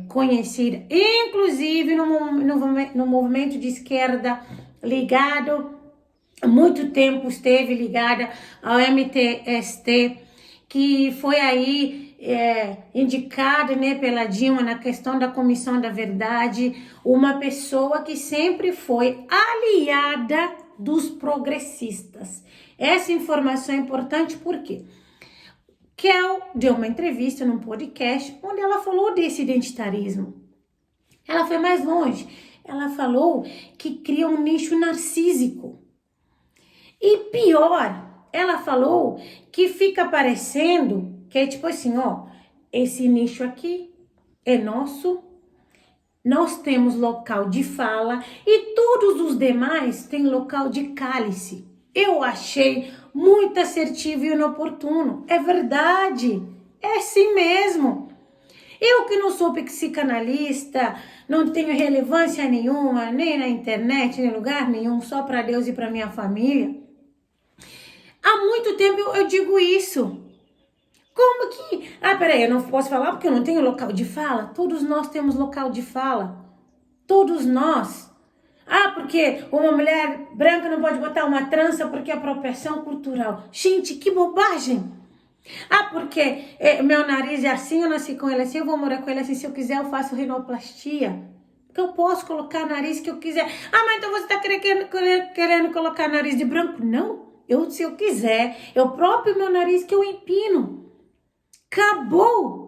conhecida, inclusive no movimento de esquerda ligado, há muito tempo esteve ligada ao MTST, que foi aí indicada, né, pela Dilma na questão da Comissão da Verdade, uma pessoa que sempre foi aliada dos progressistas. Essa informação é importante porque Kell deu uma entrevista num podcast onde ela falou desse identitarismo. Ela foi mais longe. Ela falou que cria um nicho narcísico. E pior, ela falou que fica parecendo que é tipo assim, ó, esse nicho aqui é nosso, nós temos local de fala e todos os demais têm local de cálice. Eu achei muito assertivo e inoportuno. É verdade, é assim mesmo. Eu que não sou psicanalista, não tenho relevância nenhuma, nem na internet, nem em lugar nenhum, só para Deus e para minha família. Há muito tempo eu digo isso. Como que... peraí, eu não posso falar porque eu não tenho local de fala? Todos nós temos local de fala. Todos nós. Porque uma mulher branca não pode botar uma trança porque é apropriação cultural. Gente, que bobagem. Porque meu nariz é assim, eu nasci com ele assim, eu vou morar com ele assim, se eu quiser eu faço rinoplastia. Porque eu posso colocar nariz que eu quiser. Mas então você tá querendo colocar nariz de branco? Não, se eu quiser, eu próprio meu nariz que eu empino. Acabou.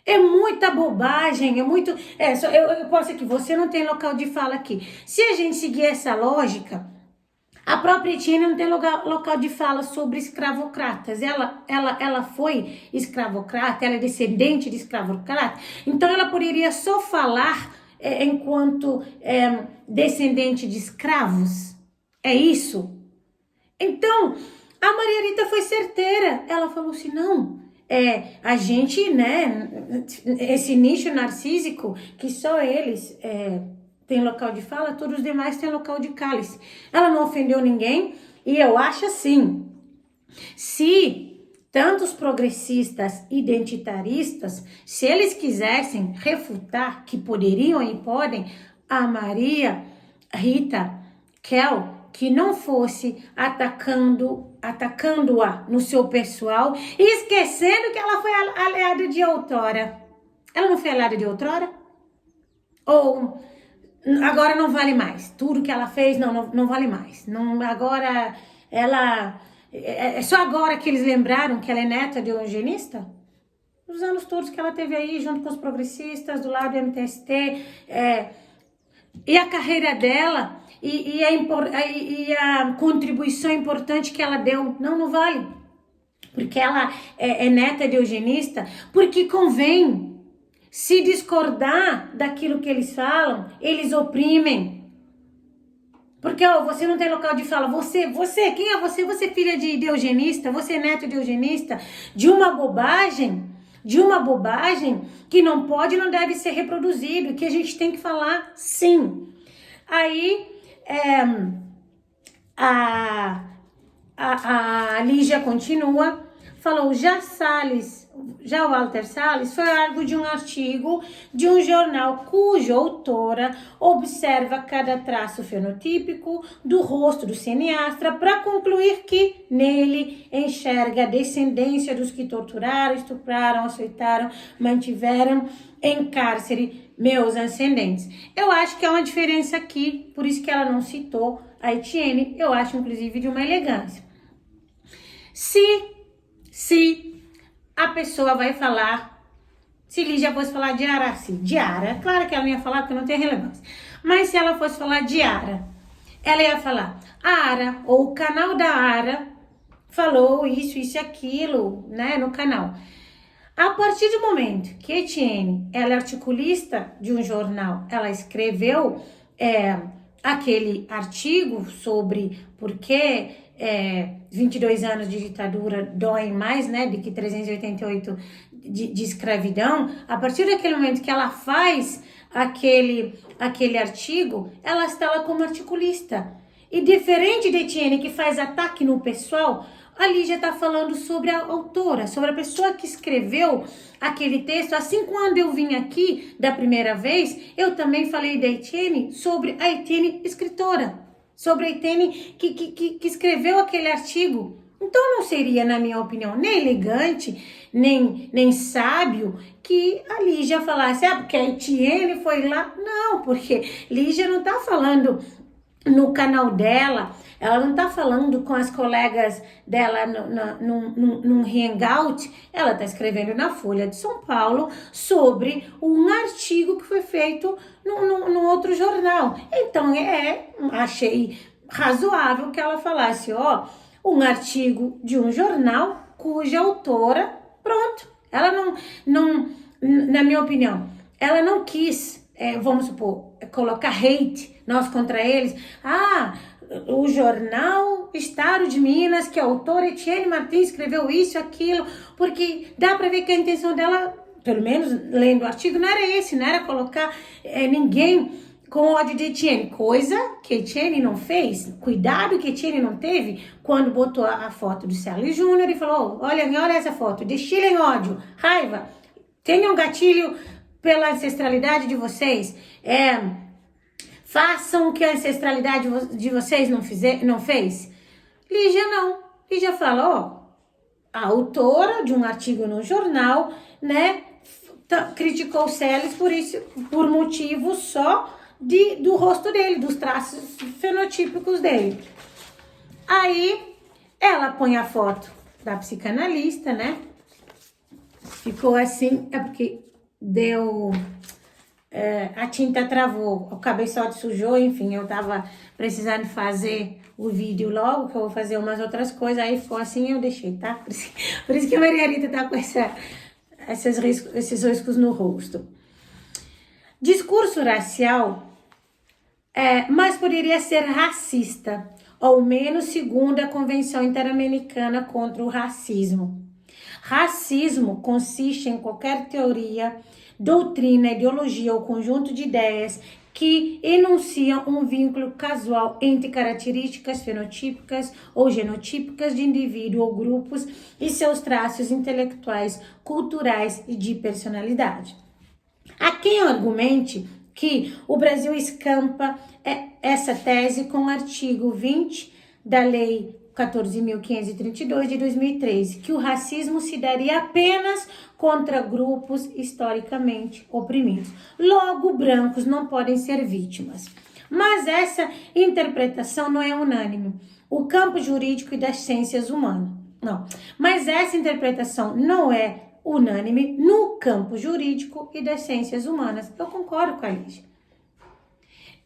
É muita bobagem, é muito... eu posso aqui, você não tem local de fala aqui. Se a gente seguir essa lógica, a própria Etienne não tem local de fala sobre escravocratas. Ela foi escravocrata, ela é descendente de escravocrata, então ela poderia só falar enquanto descendente de escravos. É isso? Então, a Maria Rita foi certeira. Ela falou assim, não... a gente, né, esse nicho narcísico, que só eles têm local de fala, todos os demais têm local de cálice. Ela não ofendeu ninguém, e eu acho assim, se tantos progressistas identitaristas, se eles quisessem refutar, que poderiam e podem, a Maria Rita Kel, que não fosse atacando-a no seu pessoal e esquecendo que ela foi aliada de outrora. Ela não foi aliada de outrora? Ou agora não vale mais? Tudo que ela fez não vale mais. Não, agora ela... É só agora que eles lembraram que ela é neta de um eugenista? Os anos todos que ela teve aí, junto com os progressistas, do lado do MTST, e a carreira dela... E a contribuição importante que ela deu, não vale. Porque ela é neta de eugenista, porque convém se discordar daquilo que eles falam, eles oprimem. Porque você não tem local de fala, você, quem é você? Você é filha de eugenista, você é neto de eugenista, de uma bobagem que não pode e não deve ser reproduzido, que a gente tem que falar sim. Aí... a Lígia continua, falou, já o Walter Salles foi alvo de um artigo de um jornal cuja autora observa cada traço fenotípico do rosto do cineasta para concluir que nele enxerga a descendência dos que torturaram, estupraram, açoitaram, mantiveram em cárcere meus ascendentes. Eu acho que há uma diferença aqui, por isso que ela não citou a Etienne, eu acho inclusive de uma elegância. Se a pessoa vai falar, se Lígia fosse falar de Ara, claro que ela não ia falar porque não tem relevância, mas se ela fosse falar de Ara, ela ia falar, a Ara, ou o canal da Ara, falou isso e aquilo, né, no canal. A partir do momento que Etienne, ela é articulista de um jornal, ela escreveu aquele artigo sobre por que 22 anos de ditadura doem mais, né, do que 388 de escravidão. A partir daquele momento que ela faz aquele artigo, ela está lá como articulista. E diferente de Etienne, que faz ataque no pessoal, a Lígia está falando sobre a autora, sobre a pessoa que escreveu aquele texto. Assim, quando eu vim aqui da primeira vez, eu também falei da Etienne sobre a Etienne escritora, sobre a Etienne que escreveu aquele artigo. Então não seria, na minha opinião, nem elegante, nem sábio que a Lígia falasse, porque a Etienne foi lá. Não, porque Lígia não está falando no canal dela, ela não tá falando com as colegas dela num hangout, ela tá escrevendo na Folha de São Paulo sobre um artigo que foi feito num outro jornal. Então, achei razoável que ela falasse, um artigo de um jornal cuja autora, pronto, ela não na minha opinião, ela não quis, vamos supor, colocar hate nós contra eles. O jornal Estado de Minas, que a autora Etienne Martins escreveu isso, aquilo, porque dá para ver que a intenção dela, pelo menos lendo o artigo, não era esse, não era colocar ninguém com ódio de Etienne, coisa que Etienne não fez, cuidado que Etienne não teve quando botou a foto do Célio Júnior e falou, olha essa foto, destilem ódio, raiva, tenham gatilho pela ancestralidade de vocês, façam o que a ancestralidade de vocês não fez. Lígia não, Lígia fala, a autora de um artigo no jornal, né, criticou o Célio por motivo só do rosto dele, dos traços fenotípicos dele. Aí, ela põe a foto da psicanalista, né? Ficou assim, porque deu... a tinta travou, o cabeçote sujou, enfim, eu tava precisando fazer o vídeo logo, que eu vou fazer umas outras coisas, aí ficou assim, eu deixei, tá? Por isso que a Maria Rita tá com esses riscos no rosto. Discurso racial, mas poderia ser racista, ao menos segundo a Convenção Interamericana contra o Racismo. Racismo consiste em qualquer teoria, doutrina, ideologia ou conjunto de ideias que enunciam um vínculo casual entre características fenotípicas ou genotípicas de indivíduo ou grupos e seus traços intelectuais, culturais e de personalidade. Há quem argumente que o Brasil escampa essa tese com o artigo 20 da Lei 14.532 de 2013, que o racismo se daria apenas contra grupos historicamente oprimidos. Logo, brancos não podem ser vítimas. Mas essa interpretação não é unânime. O campo jurídico e das ciências humanas. Não. Mas essa interpretação não é unânime no campo jurídico e das ciências humanas. Eu concordo com a Lígia.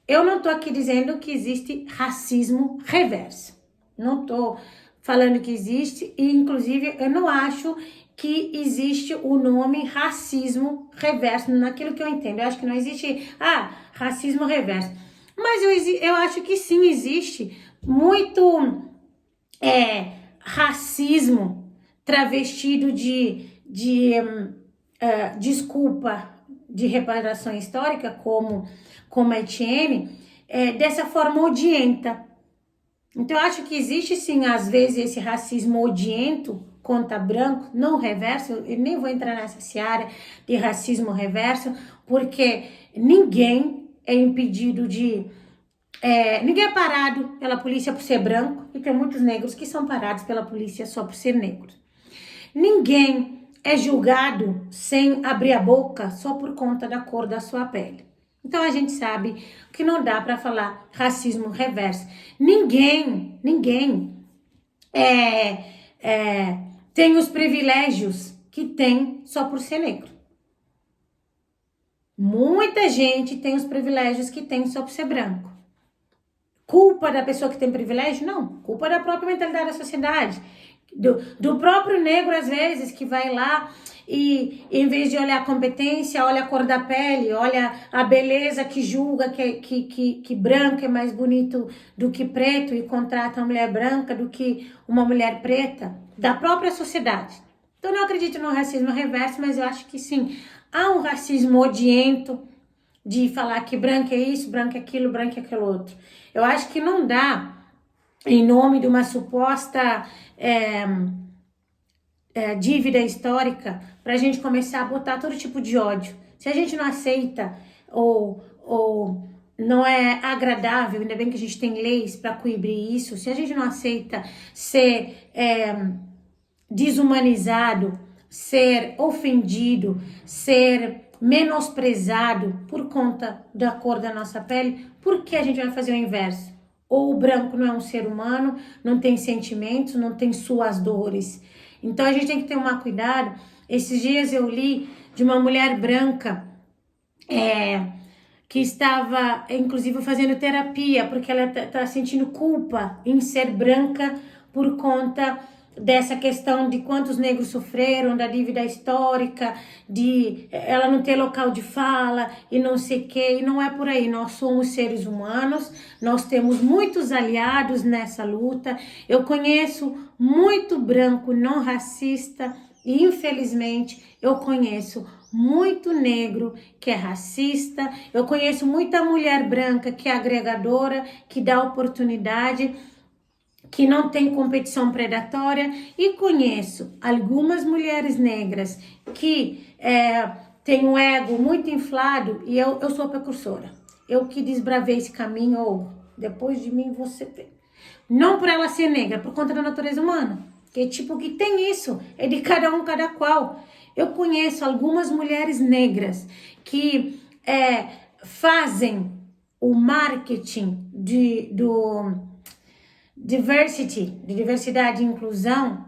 Eu não estou aqui dizendo que existe racismo reverso. Não estou falando que existe, e inclusive eu não acho que existe o nome racismo reverso, naquilo que eu entendo. Eu acho que não existe, racismo reverso. Mas eu acho que sim, existe muito racismo travestido de desculpa de reparação histórica, como a Etienne, dessa forma odienta. Então, eu acho que existe, sim, às vezes, esse racismo odiento contra branco, não reverso. Eu nem vou entrar nessa seara de racismo reverso, porque ninguém é impedido de... ninguém é parado pela polícia por ser branco, e tem muitos negros que são parados pela polícia só por ser negros. Ninguém é julgado sem abrir a boca só por conta da cor da sua pele. Então, a gente sabe que não dá para falar racismo reverso. Ninguém tem os privilégios que tem só por ser negro. Muita gente tem os privilégios que tem só por ser branco. Culpa da pessoa que tem privilégio? Não. Culpa da própria mentalidade da sociedade. Do próprio negro, às vezes, que vai lá e, em vez de olhar a competência, olha a cor da pele, olha a beleza, que julga que branco é mais bonito do que preto e contrata uma mulher branca do que uma mulher preta, da própria sociedade. Então, eu não acredito no racismo reverso, mas eu acho que sim, há um racismo odiento de falar que branco é isso, branco é aquilo, branco é aquilo outro. Eu acho que não dá, em nome de uma suposta dívida histórica, para a gente começar a botar todo tipo de ódio. Se a gente não aceita ou não é agradável, ainda bem que a gente tem leis para coibir isso, se a gente não aceita ser desumanizado, ser ofendido, ser menosprezado por conta da cor da nossa pele, por que a gente vai fazer o inverso? Ou o branco não é um ser humano, não tem sentimentos, não tem suas dores. Então a gente tem que tomar cuidado. Esses dias eu li de uma mulher branca que estava, inclusive, fazendo terapia, porque ela está sentindo culpa em ser branca por conta dessa questão de quantos negros sofreram, da dívida histórica, de ela não ter local de fala e não sei o que, e não é por aí. Nós somos seres humanos, nós temos muitos aliados nessa luta. Eu conheço muito branco não racista, E infelizmente eu conheço muito negro que é racista, eu conheço muita mulher branca que é agregadora, que dá oportunidade, que não tem competição predatória, e conheço algumas mulheres negras que têm um ego muito inflado, e eu sou a precursora. Eu que desbravei esse caminho, ou depois de mim você vê. Não por ela ser negra, por conta da natureza humana. Que tipo que tem isso, é de cada um, cada qual. Eu conheço algumas mulheres negras que fazem o marketing do diversity, de diversidade e inclusão,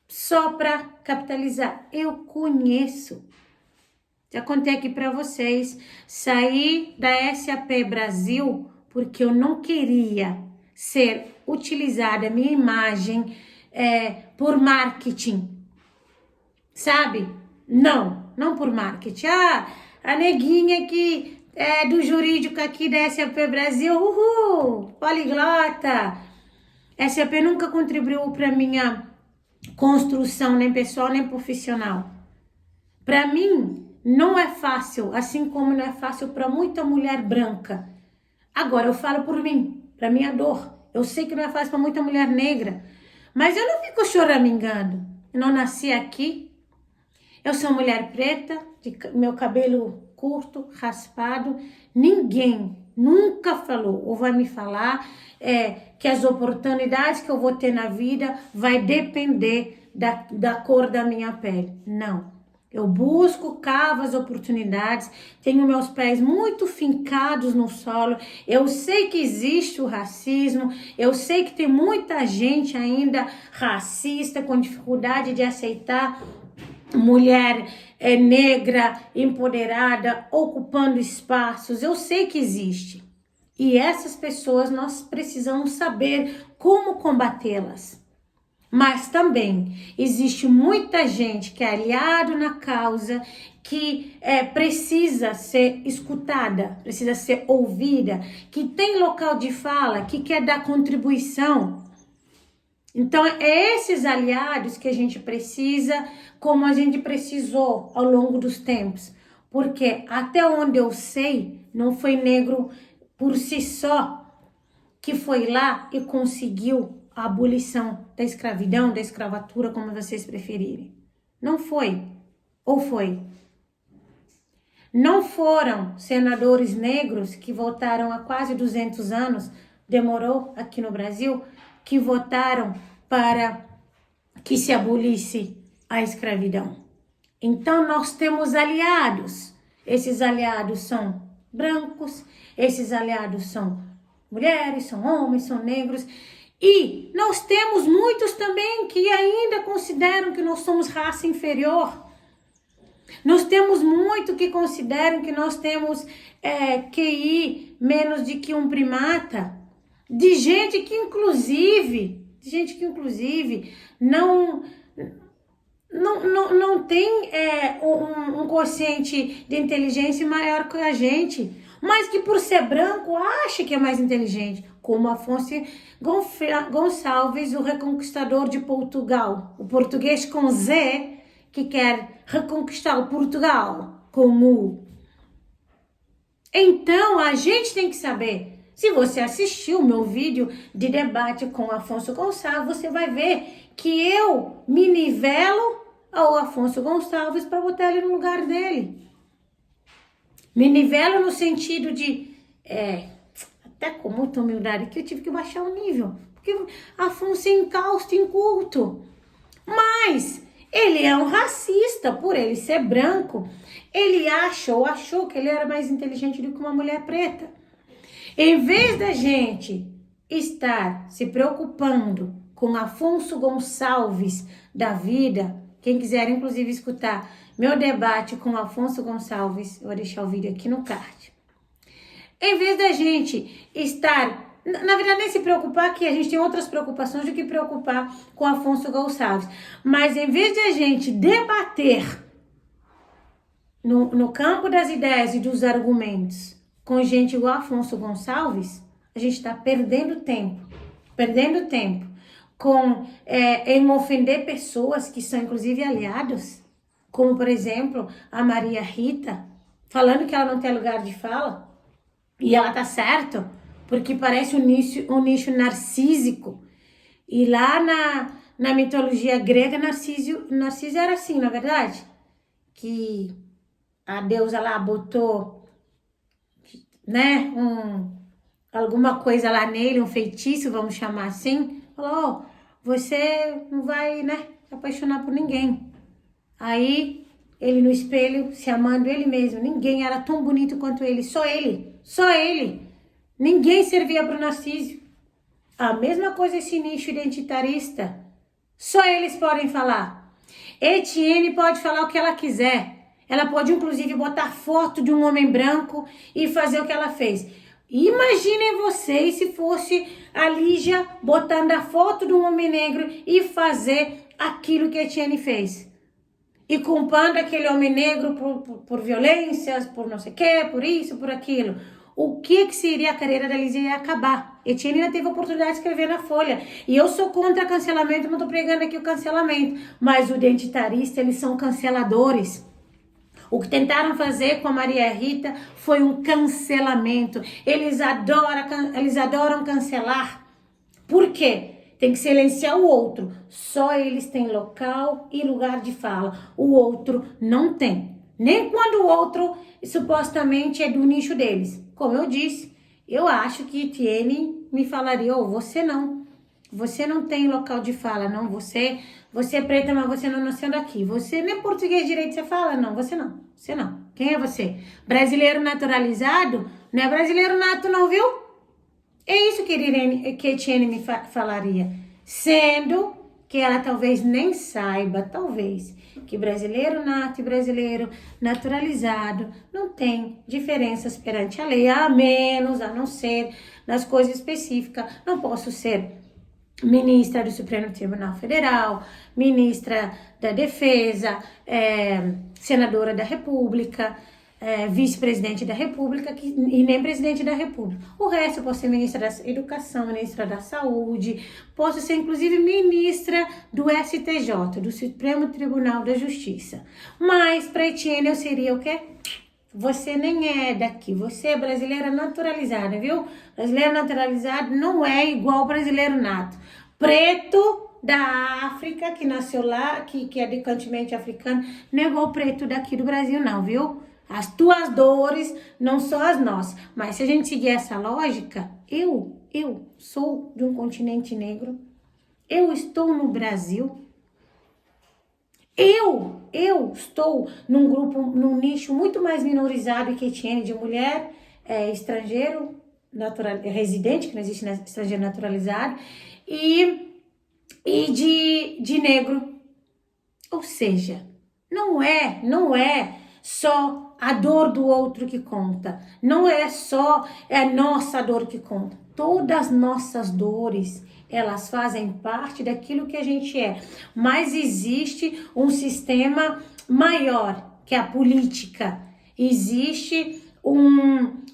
só para capitalizar. Eu conheço. Já contei aqui para vocês, saí da SAP Brasil porque eu não queria ser utilizada a minha imagem por marketing, sabe? Não por marketing. A neguinha que é do jurídico aqui da SAP Brasil, poliglota. SAP nunca contribuiu para minha construção, nem pessoal, nem profissional. Para mim, não é fácil, assim como não é fácil para muita mulher branca. Agora, eu falo por mim, para minha dor. Eu sei que não é fácil para muita mulher negra, mas eu não fico choramingando. Eu não nasci aqui. Eu sou mulher preta, meu cabelo curto, raspado. Ninguém nunca falou ou vai me falar que as oportunidades que eu vou ter na vida vai depender da cor da minha pele. Não. Eu busco, cavo as oportunidades, tenho meus pés muito fincados no solo, eu sei que existe o racismo, eu sei que tem muita gente ainda racista, com dificuldade de aceitar mulher negra, empoderada, ocupando espaços, eu sei que existe. E essas pessoas nós precisamos saber como combatê-las. Mas também existe muita gente que é aliado na causa, que precisa ser escutada, precisa ser ouvida, que tem local de fala, que quer dar contribuição. Então, é esses aliados que a gente precisa, como a gente precisou ao longo dos tempos. Porque até onde eu sei, não foi negro por si só que foi lá e conseguiu a abolição da escravidão, da escravatura, como vocês preferirem. Não foi. Ou foi? Não foram senadores negros que votaram há quase 200 anos, demorou aqui no Brasil, que votaram para que se abolisse a escravidão. Então, nós temos aliados. Esses aliados são brancos, esses aliados são mulheres, são homens, são negros. E nós temos muitos também que ainda consideram que nós somos raça inferior. Nós temos muito que consideram que nós temos QI menos de que um primata. De gente que inclusive não tem um quociente de inteligência maior que a gente, mas que por ser branco acha que é mais inteligente, como Afonso Gonçalves, o reconquistador de Portugal, o português com Z, que quer reconquistar o Portugal com U. Então, a gente tem que saber. Se você assistiu o meu vídeo de debate com Afonso Gonçalves, você vai ver que eu me nivelo ao Afonso Gonçalves para botar ele no lugar dele. Me nivelo no sentido de, até com muita humildade, que eu tive que baixar o nível. Porque Afonso é incausto, inculto. Mas ele é um racista por ele ser branco. Ele achou que ele era mais inteligente do que uma mulher preta. Em vez da gente estar se preocupando com Afonso Gonçalves da vida, quem quiser inclusive escutar meu debate com Afonso Gonçalves, eu vou deixar o vídeo aqui no card. Em vez da gente estar, na verdade nem se preocupar, que a gente tem outras preocupações do que preocupar com Afonso Gonçalves, mas em vez de a gente debater no campo das ideias e dos argumentos com gente igual Afonso Gonçalves, a gente está perdendo tempo. em ofender pessoas que são inclusive aliados, como por exemplo a Maria Rita, falando que ela não tem lugar de fala, e ela tá certo, porque parece um nicho narcísico. E lá na mitologia grega, Narciso era assim, na verdade, que a deusa lá botou, né, alguma coisa lá nele, um feitiço, vamos chamar assim, falou, você não vai, né, se apaixonar por ninguém. Aí, ele no espelho, se amando ele mesmo, ninguém era tão bonito quanto ele, só ele. Ninguém servia para o Narciso. A mesma coisa esse nicho identitarista. Só eles podem falar. Etienne pode falar o que ela quiser. Ela pode, inclusive, botar foto de um homem branco e fazer o que ela fez. Imaginem vocês se fosse a Lígia botando a foto de um homem negro e fazer aquilo que Etienne fez. E culpando aquele homem negro por violências, por não sei o que, por isso, por aquilo. O que seria a carreira da Lígia ia acabar? Etienne ainda teve a oportunidade de escrever na Folha. E eu sou contra cancelamento, não estou pregando aqui o cancelamento. Mas o identitarista, eles são canceladores. O que tentaram fazer com a Maria Rita foi um cancelamento. Eles adoram cancelar. Por quê? Tem que silenciar o outro. Só eles têm local e lugar de fala. O outro não tem. Nem quando o outro supostamente é do nicho deles. Como eu disse, eu acho que Etienne me falaria, você não tem local de fala, não, você é preta, mas você não nasceu daqui, você nem português direito você fala, não, você não, quem é você? Brasileiro naturalizado? Não é brasileiro nato não, viu? É isso que Etienne me falaria, sendo que ela talvez nem saiba, que brasileiro nato e brasileiro naturalizado não tem diferenças perante a lei, a não ser nas coisas específicas. Não posso ser ministra do Supremo Tribunal Federal, ministra da Defesa, senadora da República, vice-presidente da República e nem presidente da República. O resto eu posso ser ministra da Educação, ministra da Saúde, posso ser inclusive ministra do STJ, do Supremo Tribunal da Justiça. Mas para Etienne eu seria o quê? Você nem é daqui, você é brasileira naturalizada, viu? Brasileiro naturalizado não é igual brasileiro nato. Preto da África, que nasceu lá, que é decantemente africano, não é igual preto daqui do Brasil não, viu? As tuas dores não são as nossas. Mas se a gente seguir essa lógica, eu sou de um continente negro, eu estou no Brasil, eu estou num grupo, num nicho muito mais minorizado que Etienne, de mulher, estrangeiro, residente, que não existe estrangeiro naturalizado, e de negro. Ou seja, não é só a dor do outro que conta, não é só nossa dor que conta. Todas nossas dores, elas fazem parte daquilo que a gente é. Mas existe um sistema maior, que é a política. Existe um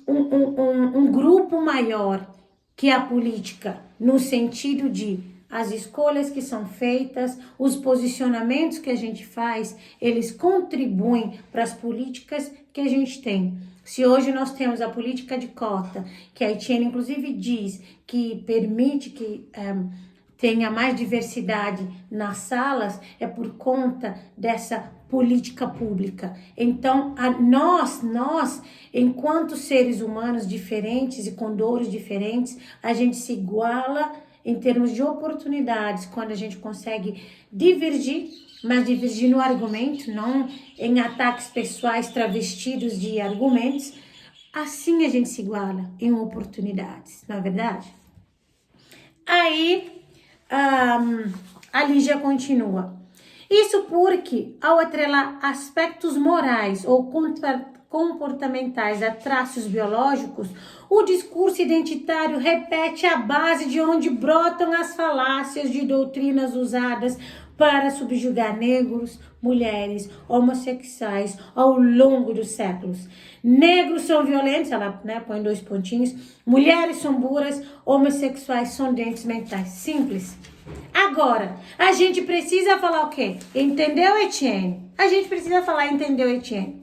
grupo maior, que é a política, no sentido de as escolhas que são feitas, os posicionamentos que a gente faz, eles contribuem para as políticas que a gente tem. Se hoje nós temos a política de cota, que a Etienne inclusive diz que permite que tenha mais diversidade nas salas, é por conta dessa política pública. Então, nós, enquanto seres humanos diferentes e com dores diferentes, a gente se iguala em termos de oportunidades, quando a gente consegue divergir, mas divergir no argumento, não em ataques pessoais travestidos de argumentos, assim a gente se iguala em oportunidades, não é verdade? Aí, a Lígia continua. Isso porque, ao atrelar aspectos morais ou comportamentais a traços biológicos, o discurso identitário repete a base de onde brotam as falácias de doutrinas usadas para subjugar negros, mulheres, homossexuais ao longo dos séculos. Negros são violentos, ela põe 2 pontinhos, mulheres são burras, homossexuais são doentes mentais. Simples. Agora, a gente precisa falar o quê? Entendeu, Etienne? A gente precisa falar entendeu, Etienne.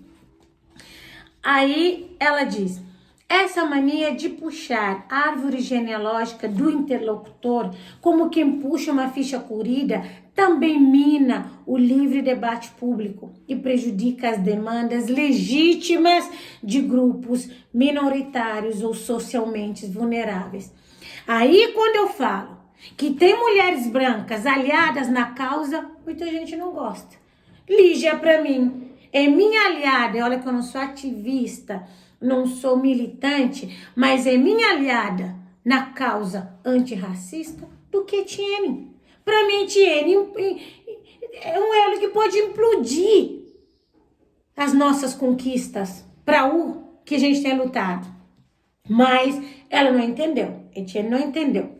Aí ela diz: essa mania de puxar a árvore genealógica do interlocutor como quem puxa uma ficha corrida também mina o livre debate público e prejudica as demandas legítimas de grupos minoritários ou socialmente vulneráveis. Aí, quando eu falo que tem mulheres brancas aliadas na causa, muita gente não gosta. Lígia, para mim, é minha aliada. Olha que eu não sou ativista, não sou militante, mas é minha aliada na causa antirracista do que Etienne. Para mim, Etienne é um elo que pode implodir as nossas conquistas para o que a gente tem lutado. Mas ela não entendeu. Etienne não entendeu.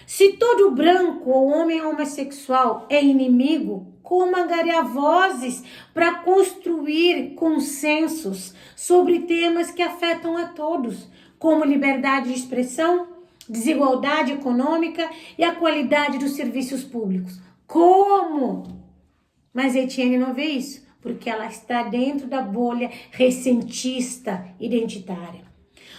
Se todo branco ou homem homossexual é inimigo, como angariar vozes para construir consensos sobre temas que afetam a todos, como liberdade de expressão, desigualdade econômica e a qualidade dos serviços públicos? Como? Mas Etienne não vê isso, porque ela está dentro da bolha recentista identitária.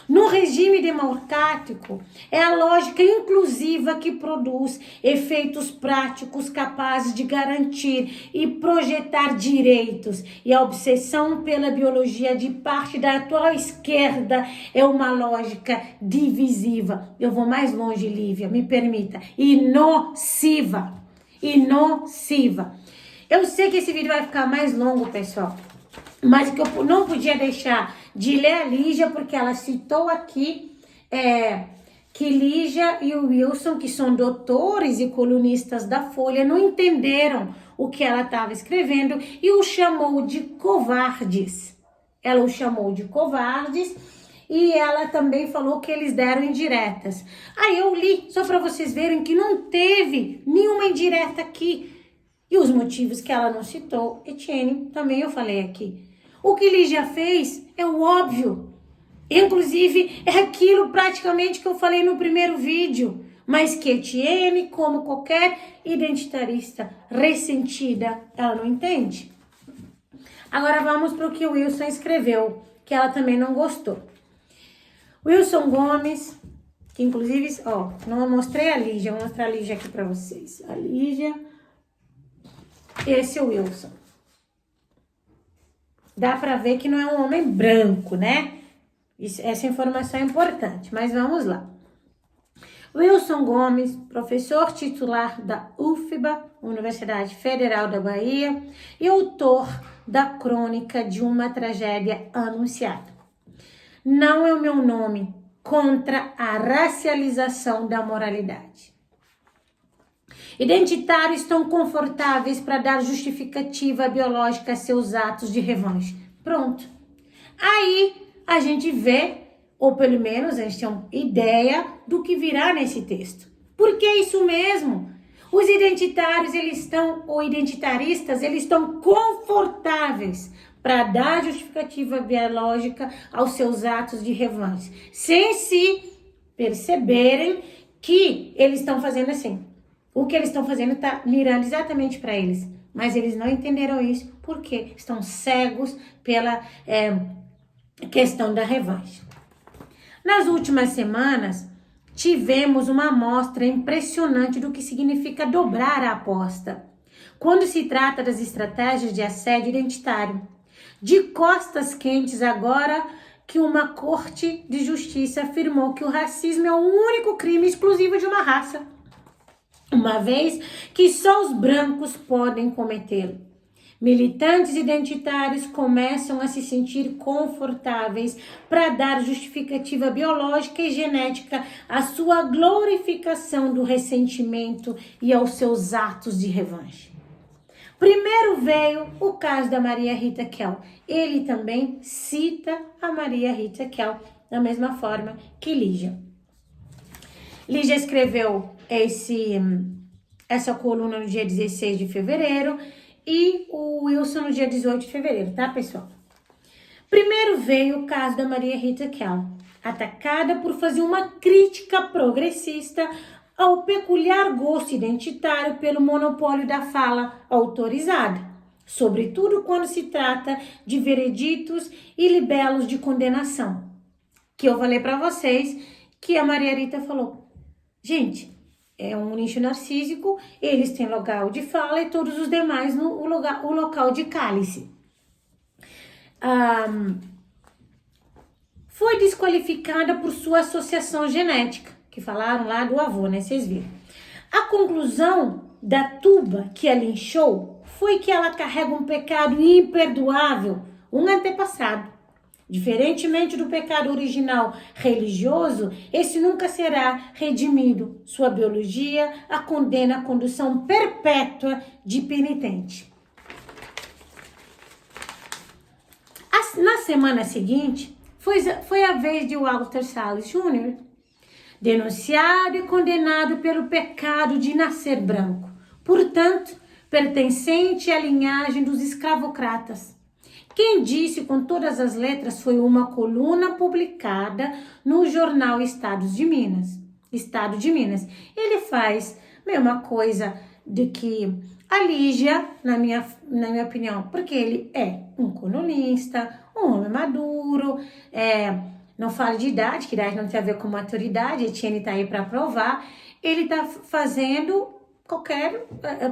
No regime democrático, é a lógica inclusiva que produz efeitos práticos capazes de garantir e projetar direitos. E a obsessão pela biologia de parte da atual esquerda é uma lógica divisiva. Eu vou mais longe, Lívia, me permita. E nociva. Eu sei que esse vídeo vai ficar mais longo, pessoal. Mas que eu não podia deixar de ler a Lígia, porque ela citou aqui que Lígia e o Wilson, que são doutores e colunistas da Folha, não entenderam o que ela estava escrevendo e o chamou de covardes. Ela o chamou de covardes e ela também falou que eles deram indiretas. Aí eu li, só para vocês verem que não teve nenhuma indireta aqui. E os motivos que ela não citou, Etienne, também eu falei aqui. O que Lígia fez é o óbvio. Inclusive, é aquilo praticamente que eu falei no primeiro vídeo. Mas que Etienne, como qualquer identitarista ressentida, ela não entende. Agora vamos para o que o Wilson escreveu, que ela também não gostou. Wilson Gomes, que inclusive, não mostrei a Lígia, vou mostrar a Lígia aqui para vocês. A Lígia, esse é o Wilson. Dá para ver que não é um homem branco, né? Essa informação é importante, mas vamos lá. Wilson Gomes, professor titular da UFBA, Universidade Federal da Bahia, e autor da crônica de uma tragédia anunciada. Não é o meu nome contra a racialização da moralidade. Identitários estão confortáveis para dar justificativa biológica a seus atos de revanche. Pronto. Aí a gente vê, ou pelo menos a gente tem uma ideia do que virá nesse texto. Porque é isso mesmo. Os identitários, identitaristas, eles estão confortáveis para dar justificativa biológica aos seus atos de revanche, sem se perceberem que eles estão fazendo assim. O que eles estão fazendo está mirando exatamente para eles, mas eles não entenderam isso porque estão cegos pela questão da revanche. Nas últimas semanas, tivemos uma amostra impressionante do que significa dobrar a aposta, quando se trata das estratégias de assédio identitário. De costas quentes agora que uma corte de justiça afirmou que o racismo é o único crime exclusivo de uma raça, uma vez que só os brancos podem cometê-lo. Militantes identitários começam a se sentir confortáveis para dar justificativa biológica e genética à sua glorificação do ressentimento e aos seus atos de revanche. Primeiro veio o caso da Maria Rita Kell. Ele também cita a Maria Rita Kell da mesma forma que Lígia. Lígia escreveu essa coluna no dia 16 de fevereiro e o Wilson no dia 18 de fevereiro, tá, pessoal? Primeiro veio o caso da Maria Rita Kell, atacada por fazer uma crítica progressista ao peculiar gosto identitário pelo monopólio da fala autorizada, sobretudo quando se trata de vereditos e libelos de condenação, que eu falei para vocês que a Maria Rita falou. Gente, é um nicho narcísico, eles têm local de fala e todos os demais o local de cálice. Foi desqualificada por sua associação genética, que falaram lá do avô, né? Vocês viram. A conclusão da tuba que a linchou foi que ela carrega um pecado imperdoável, um antepassado. Diferentemente do pecado original religioso, esse nunca será redimido. Sua biologia a condena à condução perpétua de penitente. Na semana seguinte, foi a vez de Walter Salles Jr., denunciado e condenado pelo pecado de nascer branco, portanto, pertencente à linhagem dos escravocratas. Quem disse com todas as letras foi uma coluna publicada no jornal Estado de Minas. Ele faz a mesma coisa de que a Lígia, na minha opinião, porque ele é um colunista, um homem maduro, não fala de idade, que idade não tem a ver com maturidade, a Etienne está aí para provar. Ele está fazendo qualquer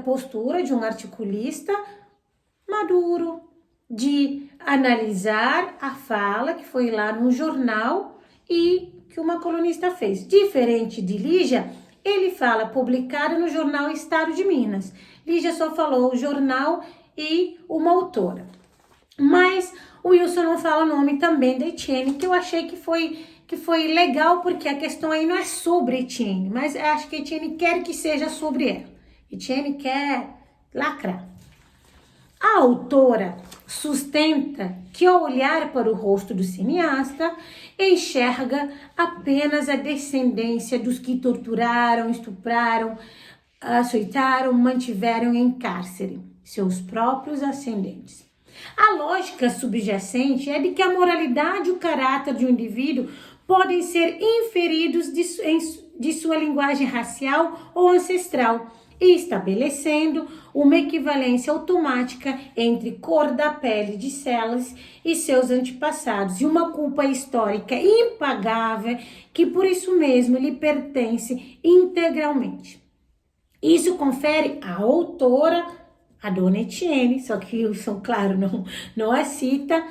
postura de um articulista maduro, de analisar a fala que foi lá no jornal e que uma colunista fez. Diferente de Lígia, ele fala publicado no jornal Estado de Minas. Lígia só falou o jornal e uma autora. Mas o Wilson não fala o nome também da Etienne, que eu achei que foi legal, porque a questão aí não é sobre Etienne, mas eu acho que a Etienne quer que seja sobre ela. Etienne quer lacrar. A autora sustenta que ao olhar para o rosto do cineasta, enxerga apenas a descendência dos que torturaram, estupraram, açoitaram, mantiveram em cárcere seus próprios ascendentes. A lógica subjacente é de que a moralidade e o caráter de um indivíduo podem ser inferidos de sua linguagem racial ou ancestral, e estabelecendo uma equivalência automática entre cor da pele de Celas e seus antepassados, e uma culpa histórica impagável que por isso mesmo lhe pertence integralmente. Isso confere à autora, a dona Etienne, só que Wilson, claro, não a cita,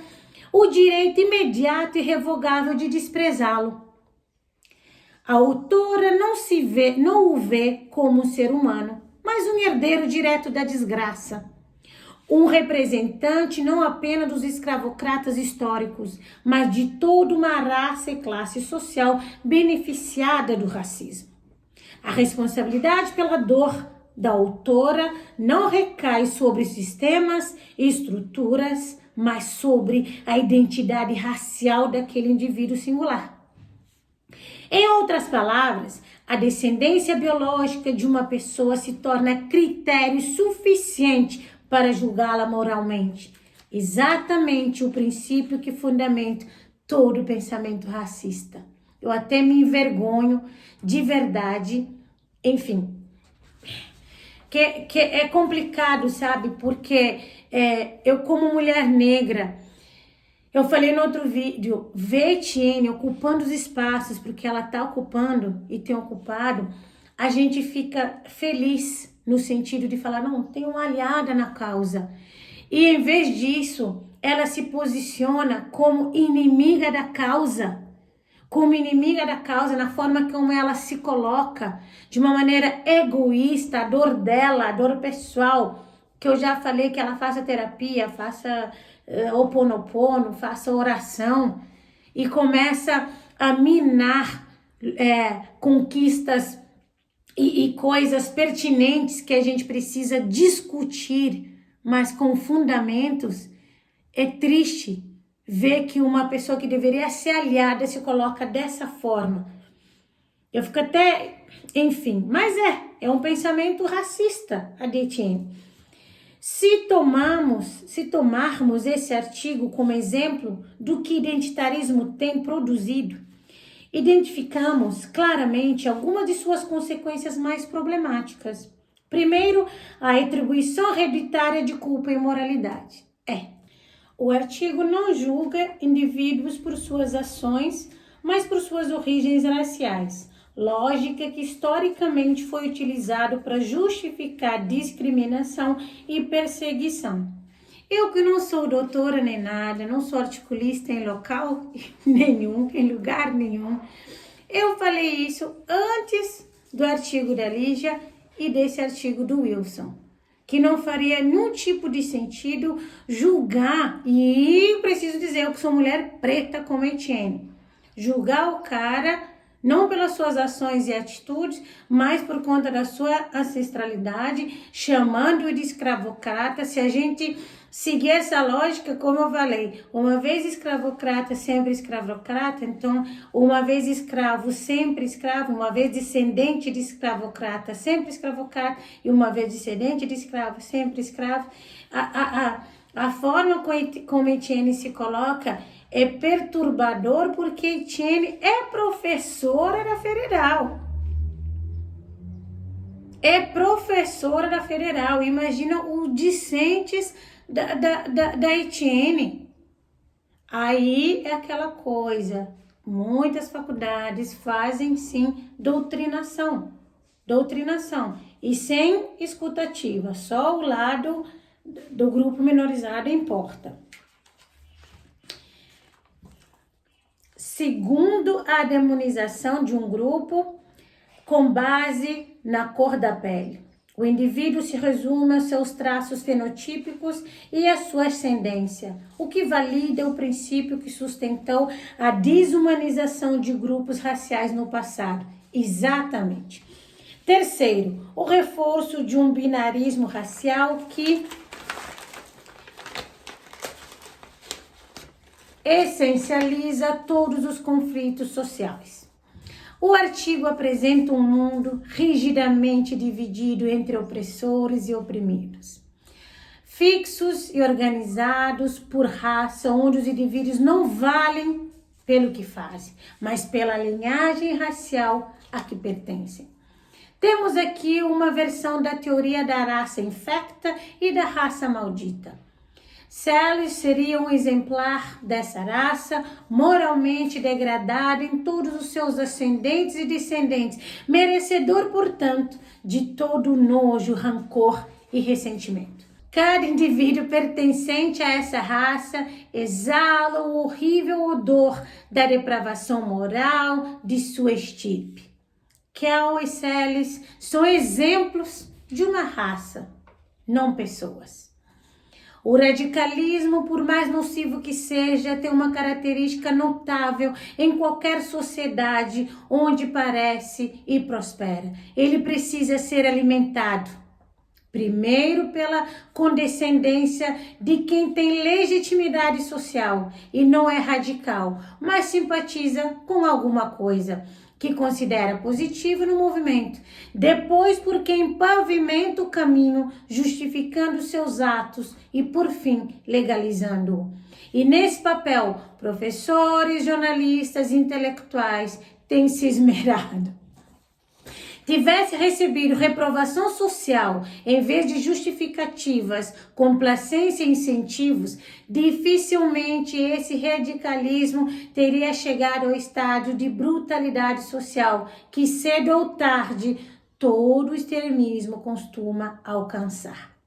o direito imediato e irrevogável de desprezá-lo. A autora não o vê como um ser humano, mas um herdeiro direto da desgraça. Um representante não apenas dos escravocratas históricos, mas de toda uma raça e classe social beneficiada do racismo. A responsabilidade pela dor da autora não recai sobre sistemas e estruturas, mas sobre a identidade racial daquele indivíduo singular. Em outras palavras, a descendência biológica de uma pessoa se torna critério suficiente para julgá-la moralmente. Exatamente o princípio que fundamenta todo o pensamento racista. Eu até me envergonho de verdade, enfim. Que é complicado, sabe? Porque eu como mulher negra, eu falei no outro vídeo, ver Etienne ocupando os espaços porque ela está ocupando e tem ocupado, a gente fica feliz no sentido de falar, não, tem uma aliada na causa. E em vez disso, ela se posiciona como inimiga da causa. Como inimiga da causa, na forma como ela se coloca, de uma maneira egoísta, a dor dela, a dor pessoal, que eu já falei que ela faça terapia, faça Ho'oponopono, faça oração e começa a minar conquistas e coisas pertinentes que a gente precisa discutir, mas com fundamentos. É triste ver que uma pessoa que deveria ser aliada se coloca dessa forma. Eu fico até, enfim, mas é um pensamento racista, a de Etienne. Se tomarmos esse artigo como exemplo do que identitarismo tem produzido, identificamos claramente algumas de suas consequências mais problemáticas. Primeiro, a atribuição hereditária de culpa e imoralidade. O artigo não julga indivíduos por suas ações, mas por suas origens raciais, lógica que historicamente foi utilizada para justificar discriminação e perseguição. Eu que não sou doutora nem nada, não sou articulista em local nenhum, em lugar nenhum, eu falei isso antes do artigo da Lígia e desse artigo do Wilson, que não faria nenhum tipo de sentido julgar, e preciso dizer, eu que sou mulher preta como Etienne, julgar o cara não pelas suas ações e atitudes, mas por conta da sua ancestralidade, chamando-o de escravocrata. Se a gente seguir essa lógica, como eu falei, uma vez escravocrata, sempre escravocrata, então uma vez escravo, sempre escravo, uma vez descendente de escravocrata, sempre escravocrata, e uma vez descendente de escravo, sempre escravo. A forma como Etienne se coloca é perturbador, porque Etienne é professora da Federal. É professora da Federal. Imagina os discentes da Etienne. Aí é aquela coisa. Muitas faculdades fazem sim doutrinação. E sem escutativa. Só o lado do grupo minorizado importa. Segundo, a demonização de um grupo com base na cor da pele. O indivíduo se resume aos seus traços fenotípicos e à sua ascendência, o que valida o princípio que sustentou a desumanização de grupos raciais no passado. Exatamente. Terceiro, o reforço de um binarismo racial que essencializa todos os conflitos sociais. O artigo apresenta um mundo rigidamente dividido entre opressores e oprimidos, fixos e organizados por raça, onde os indivíduos não valem pelo que fazem, mas pela linhagem racial a que pertencem. Temos aqui uma versão da teoria da raça infecta e da raça maldita. Celes seria um exemplar dessa raça, moralmente degradado em todos os seus ascendentes e descendentes, merecedor, portanto, de todo nojo, rancor e ressentimento. Cada indivíduo pertencente a essa raça exala o horrível odor da depravação moral de sua estirpe. Kell e Celes são exemplos de uma raça, não pessoas. O radicalismo, por mais nocivo que seja, tem uma característica notável em qualquer sociedade onde parece e prospera. Ele precisa ser alimentado, primeiro pela condescendência de quem tem legitimidade social e não é radical, mas simpatiza com alguma coisa que considera positivo no movimento. Depois, por quem pavimenta o caminho, justificando seus atos e, por fim, legalizando-o. E nesse papel, professores, jornalistas, intelectuais têm se esmerado. Tivesse recebido reprovação social em vez de justificativas, complacência e incentivos, dificilmente esse radicalismo teria chegado ao estádio de brutalidade social que cedo ou tarde todo extremismo costuma alcançar.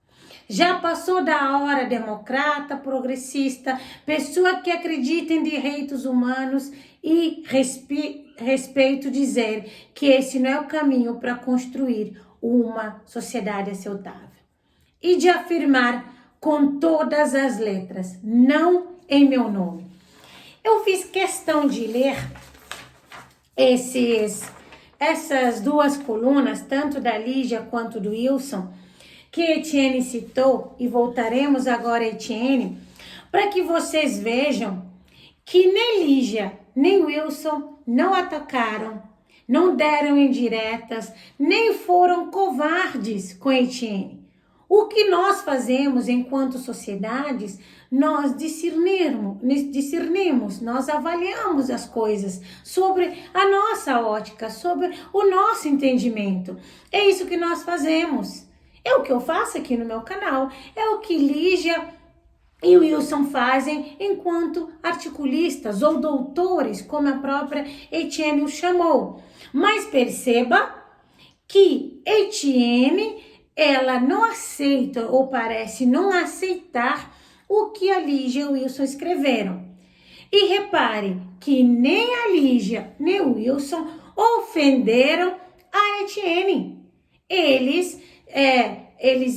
Já passou da hora democrata, progressista, pessoa que acredita em direitos humanos e respeito dizer que esse não é o caminho para construir uma sociedade aceitável. E de afirmar com todas as letras, não em meu nome. Eu fiz questão de ler essas duas colunas, tanto da Lígia quanto do Wilson, que Etienne citou, e voltaremos agora a Etienne, para que vocês vejam que nem Lígia, nem Wilson não atacaram, não deram indiretas, nem foram covardes com Etienne. O que nós fazemos enquanto sociedades, nós discernimos, nós avaliamos as coisas sobre a nossa ótica, sobre o nosso entendimento. É isso que nós fazemos. É o que eu faço aqui no meu canal, é o que Lígia e o Wilson fazem enquanto articulistas ou doutores, como a própria Etienne o chamou. Mas perceba que Etienne, ela não aceita ou parece não aceitar o que a Lígia e o Wilson escreveram. E repare que nem a Lígia nem o Wilson ofenderam a Etienne. Eles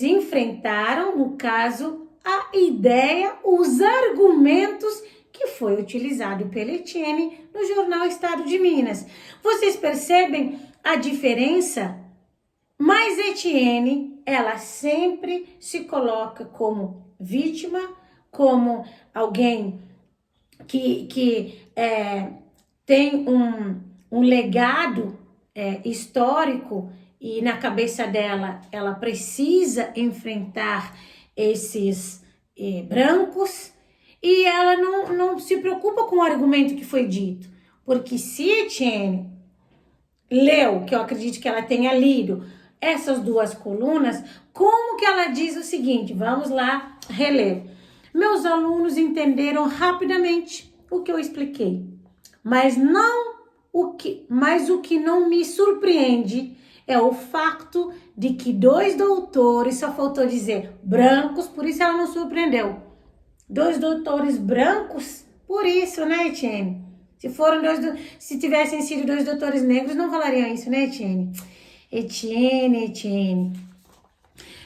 enfrentaram, no caso, a ideia, os argumentos que foi utilizado pela Etienne no jornal Estado de Minas. Vocês percebem a diferença? Mas Etienne, ela sempre se coloca como vítima, como alguém que tem um legado histórico e na cabeça dela, ela precisa enfrentar esses brancos e ela não se preocupa com o argumento que foi dito. Porque se Etienne leu, que eu acredito que ela tenha lido, essas duas colunas, como que ela diz o seguinte? Vamos lá reler. Meus alunos entenderam rapidamente o que eu expliquei, mas o que não me surpreende é o fato de que 2 doutores, só faltou dizer brancos, por isso ela não surpreendeu. 2 doutores brancos, por isso, né, Etienne? Se tivessem sido 2 doutores negros, não falariam isso, né, Etienne? Etienne.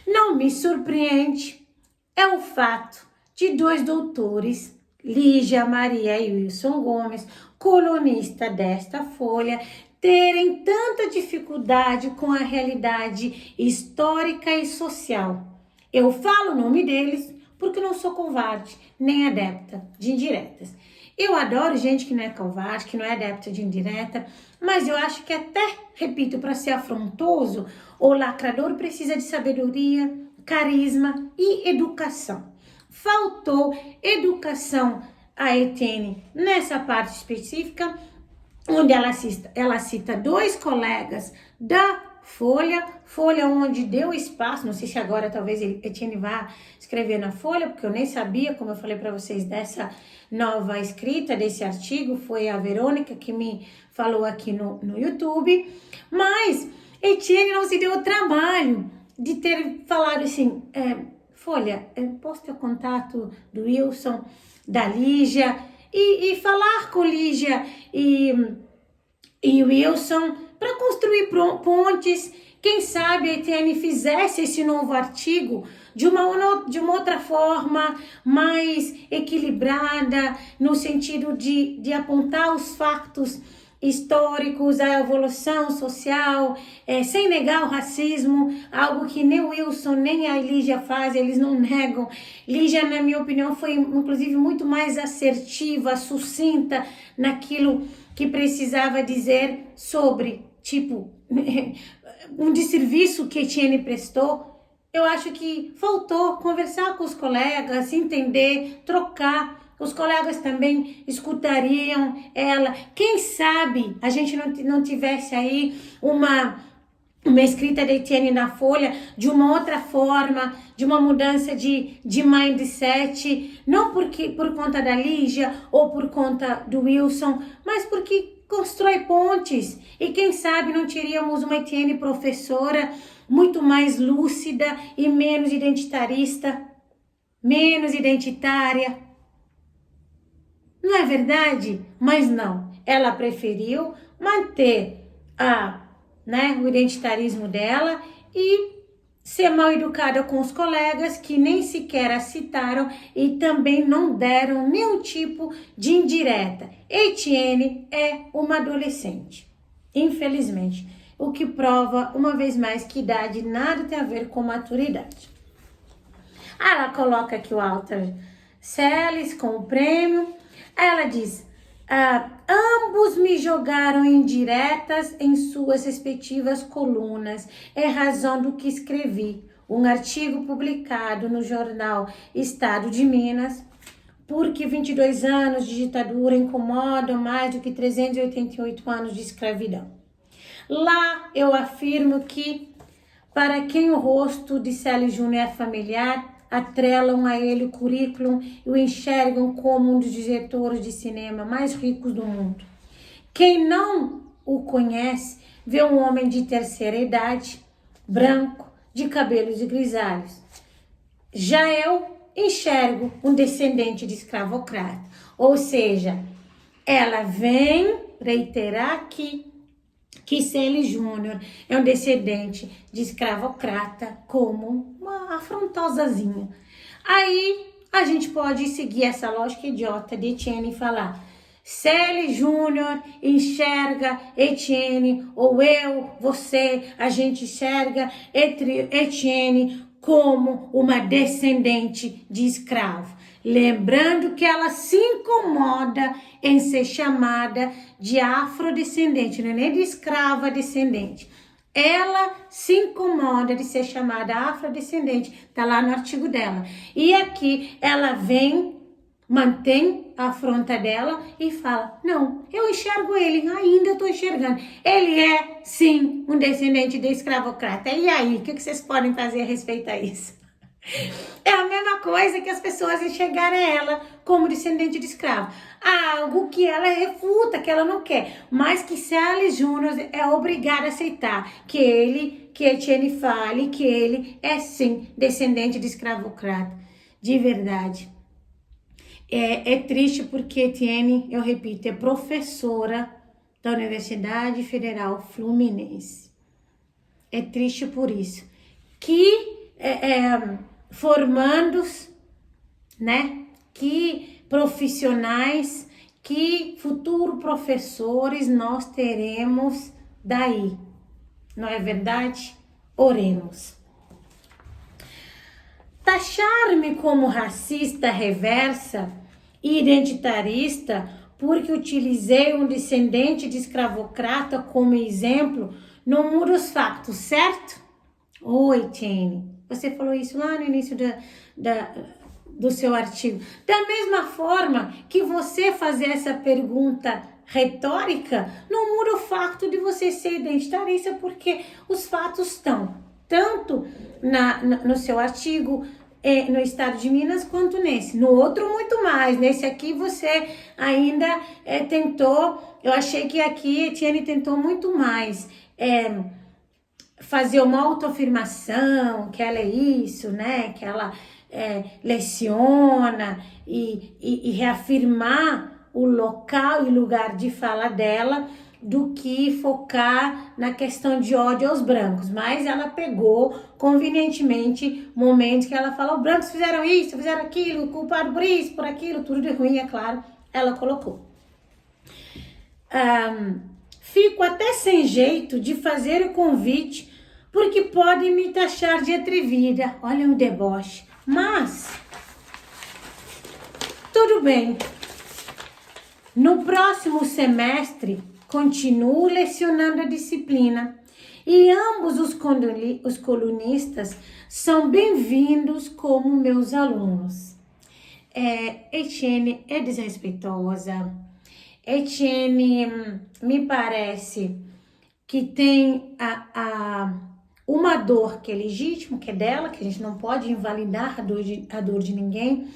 Não me surpreende é o fato de 2 doutores, Lígia Maria e Wilson Gomes, colunista desta Folha, terem tanta dificuldade com a realidade histórica e social. Eu falo o nome deles porque não sou covarde, nem adepta de indiretas. Eu adoro gente que não é covarde, que não é adepta de indireta, mas eu acho que até, repito, para ser afrontoso ou lacrador precisa de sabedoria, carisma e educação. Faltou educação a Etienne nessa parte específica, onde ela cita 2 colegas da Folha onde deu espaço, não sei se agora talvez Etienne vá escrever na Folha, porque eu nem sabia, como eu falei para vocês, dessa nova escrita, desse artigo, foi a Verônica que me falou aqui no YouTube, mas Etienne não se deu o trabalho de ter falado assim, Folha, posso ter o contato do Wilson, da Lígia, e falar com Lígia e Wilson para construir pontes. Quem sabe a Etienne fizesse esse novo artigo de uma outra forma, mais equilibrada, no sentido de apontar os fatos históricos, a evolução social, sem negar o racismo, algo que nem o Wilson nem a Lígia fazem, eles não negam. Lígia, na minha opinião, foi inclusive muito mais assertiva, sucinta naquilo que precisava dizer sobre, tipo, um desserviço que Etienne prestou. Eu acho que faltou conversar com os colegas, entender, trocar. Os colegas também escutariam ela. Quem sabe a gente não tivesse aí uma escrita de Etienne na Folha de uma outra forma, de uma mudança de mindset, não por conta da Lígia ou por conta do Wilson, mas porque constrói pontes. E quem sabe não teríamos uma Etienne professora muito mais lúcida e menos identitarista, menos identitária. Não é verdade? Mas não. Ela preferiu manter o identitarismo dela e ser mal educada com os colegas que nem sequer a citaram e também não deram nenhum tipo de indireta. Etienne é uma adolescente, infelizmente, o que prova uma vez mais que idade nada tem a ver com maturidade. Ela coloca aqui o Walter Salles com o prêmio. Ela diz, ambos me jogaram indiretas em suas respectivas colunas, em razão do que escrevi. um artigo publicado no jornal Estado de Minas, porque 22 anos de ditadura incomodam mais do que 388 anos de escravidão. Lá eu afirmo que, para quem o rosto de Célio Júnior é familiar, atrelam a ele o currículo e o enxergam como um dos diretores de cinema mais ricos do mundo. Quem não o conhece vê um homem de terceira idade, branco, de cabelos grisalhos. Já eu enxergo um descendente de escravocrata. Ou seja, ela vem reiterar aqui que Célio Júnior é um descendente de escravocrata, como uma afrontosazinha. Aí a gente pode seguir essa lógica idiota de Etienne e falar: Célio Júnior enxerga Etienne, ou eu, você, a gente enxerga Etienne como uma descendente de escravo. Lembrando que ela se incomoda em ser chamada de afrodescendente, não é nem de escrava descendente. Ela se incomoda de ser chamada afrodescendente, tá lá no artigo dela. E aqui ela vem, mantém a afronta dela e fala: não, eu enxergo ele, ainda estou enxergando. Ele é, sim, um descendente de escravocrata. E aí, o que vocês podem fazer a respeito a isso? É a mesma coisa que as pessoas enxergarem ela como descendente de escravo. Algo que ela refuta, que ela não quer. Mas que Célio Júnior é obrigado a aceitar que Etienne fale que ele é sim descendente de escravocrata. De verdade. É triste porque Etienne, eu repito, é professora da Universidade Federal Fluminense. É triste por isso. Que formandos, né? Que profissionais, que futuros professores nós teremos daí. Não é verdade? Oremos. Taxar-me como racista reversa e identitarista porque utilizei um descendente de escravocrata como exemplo não muda os fatos, certo? Oi, Etienne, você falou isso lá no início do seu artigo. Da mesma forma que você fazer essa pergunta retórica não muda o fato de você ser identitarista, porque os fatos estão tanto no seu artigo no Estado de Minas quanto nesse. No outro, muito mais. Nesse aqui você ainda tentou, eu achei que aqui Etienne tentou muito mais fazer uma autoafirmação, que ela é isso, né? Que ela leciona e reafirmar o local e lugar de fala dela, do que focar na questão de ódio aos brancos. Mas ela pegou convenientemente momentos que ela fala: os brancos fizeram isso, fizeram aquilo, culpado por isso, por aquilo, tudo de ruim, é claro, ela colocou. Fico até sem jeito de fazer o convite, porque podem me taxar de atrevida. Olha o deboche. Mas, tudo bem. No próximo semestre, continuo lecionando a disciplina. E ambos os colunistas são bem-vindos como meus alunos. Etienne é desrespeitosa. Etienne me parece que tem uma dor que é legítima, que é dela, que a gente não pode invalidar a dor de ninguém,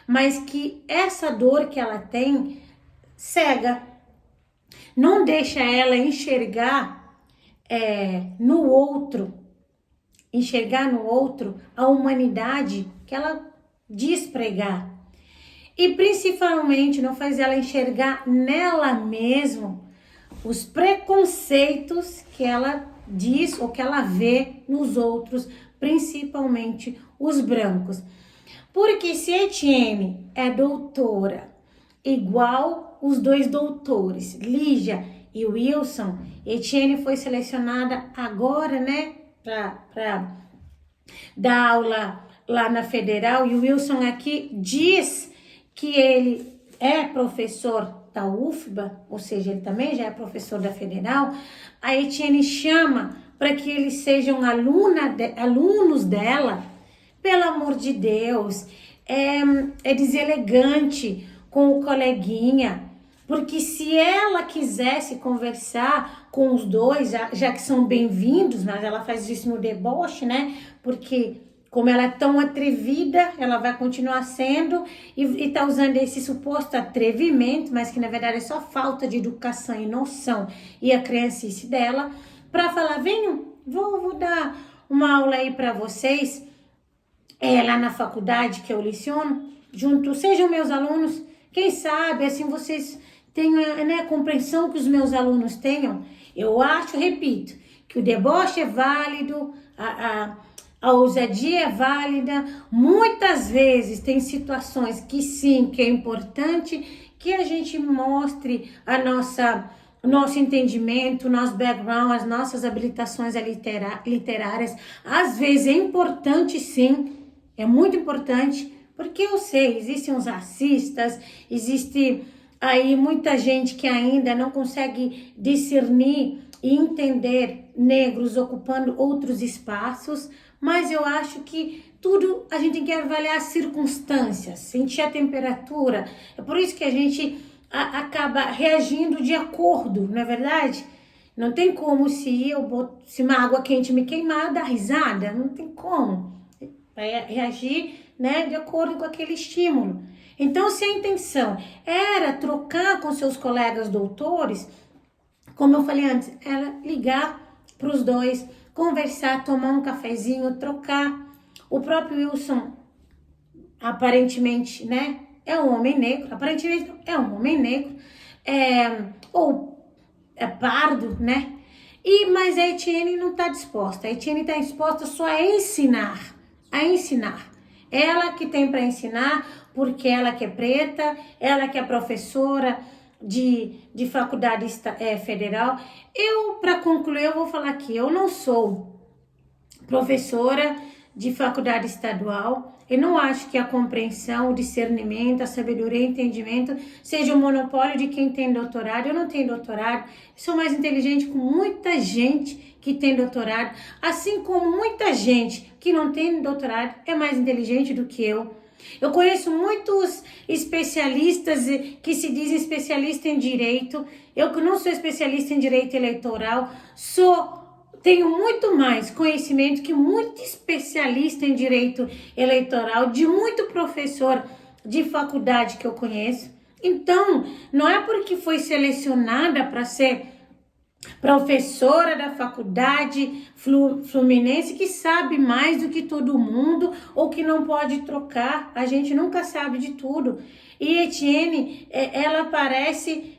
mas que essa dor que ela tem cega, não deixa ela enxergar no outro a humanidade que ela diz pregar. E principalmente não faz ela enxergar nela mesma os preconceitos que ela diz ou que ela vê nos outros, principalmente os brancos. Porque se Etienne é doutora, igual os dois doutores, Lígia e Wilson, Etienne foi selecionada agora, né, para dar aula lá na Federal, e o Wilson aqui diz que ele é professor da UFBA, ou seja, ele também já é professor da Federal. A Etienne chama para que eles sejam alunos dela, pelo amor de Deus, é deselegante com o coleguinha, porque se ela quisesse conversar com os dois, já que são bem-vindos, mas ela faz isso no deboche, né? Porque como ela é tão atrevida, ela vai continuar sendo e tá usando esse suposto atrevimento, mas que na verdade é só falta de educação e noção e a criancice dela, para falar, venham, vou dar uma aula aí para vocês, lá na faculdade que eu leciono, junto, sejam meus alunos, quem sabe, assim vocês tenham, né, a compreensão que os meus alunos tenham. Eu acho, repito, que o deboche é válido, a ousadia é válida, muitas vezes tem situações que sim, que é importante que a gente mostre o nosso entendimento, o nosso background, as nossas habilitações literárias. Às vezes é importante sim, é muito importante, porque eu sei, existem os racistas, existe aí muita gente que ainda não consegue discernir e entender negros ocupando outros espaços, mas eu acho que tudo a gente tem que avaliar as circunstâncias, sentir a temperatura. É por isso que a gente acaba reagindo de acordo, não é verdade? Não tem como se uma água quente me queimar, dar risada, não tem como. Vai reagir, né, de acordo com aquele estímulo. Então, se a intenção era trocar com seus colegas doutores, como eu falei antes, era ligar para os dois, conversar, tomar um cafezinho, trocar. O próprio Wilson, aparentemente, né, é um homem negro, aparentemente é um homem negro, ou é pardo, né? Mas a Etienne não está disposta. A Etienne está disposta só a ensinar. Ela que tem para ensinar, porque ela que é preta, ela que é professora de faculdade federal. Para concluir, eu vou falar que eu não sou professora de faculdade estadual. Eu não acho que a compreensão, o discernimento, a sabedoria e o entendimento seja o monopólio de quem tem doutorado. Eu não tenho doutorado, sou mais inteligente que muita gente que tem doutorado, assim como muita gente que não tem doutorado é mais inteligente do que eu. Eu conheço muitos especialistas que se dizem especialistas em direito. Eu que não sou especialista em direito eleitoral, tenho muito mais conhecimento que muito especialista em direito eleitoral, de muito professor de faculdade que eu conheço. Então, não é porque foi selecionada para ser professora da faculdade fluminense que sabe mais do que todo mundo ou que não pode trocar. A gente nunca sabe de tudo. E Etienne, ela parece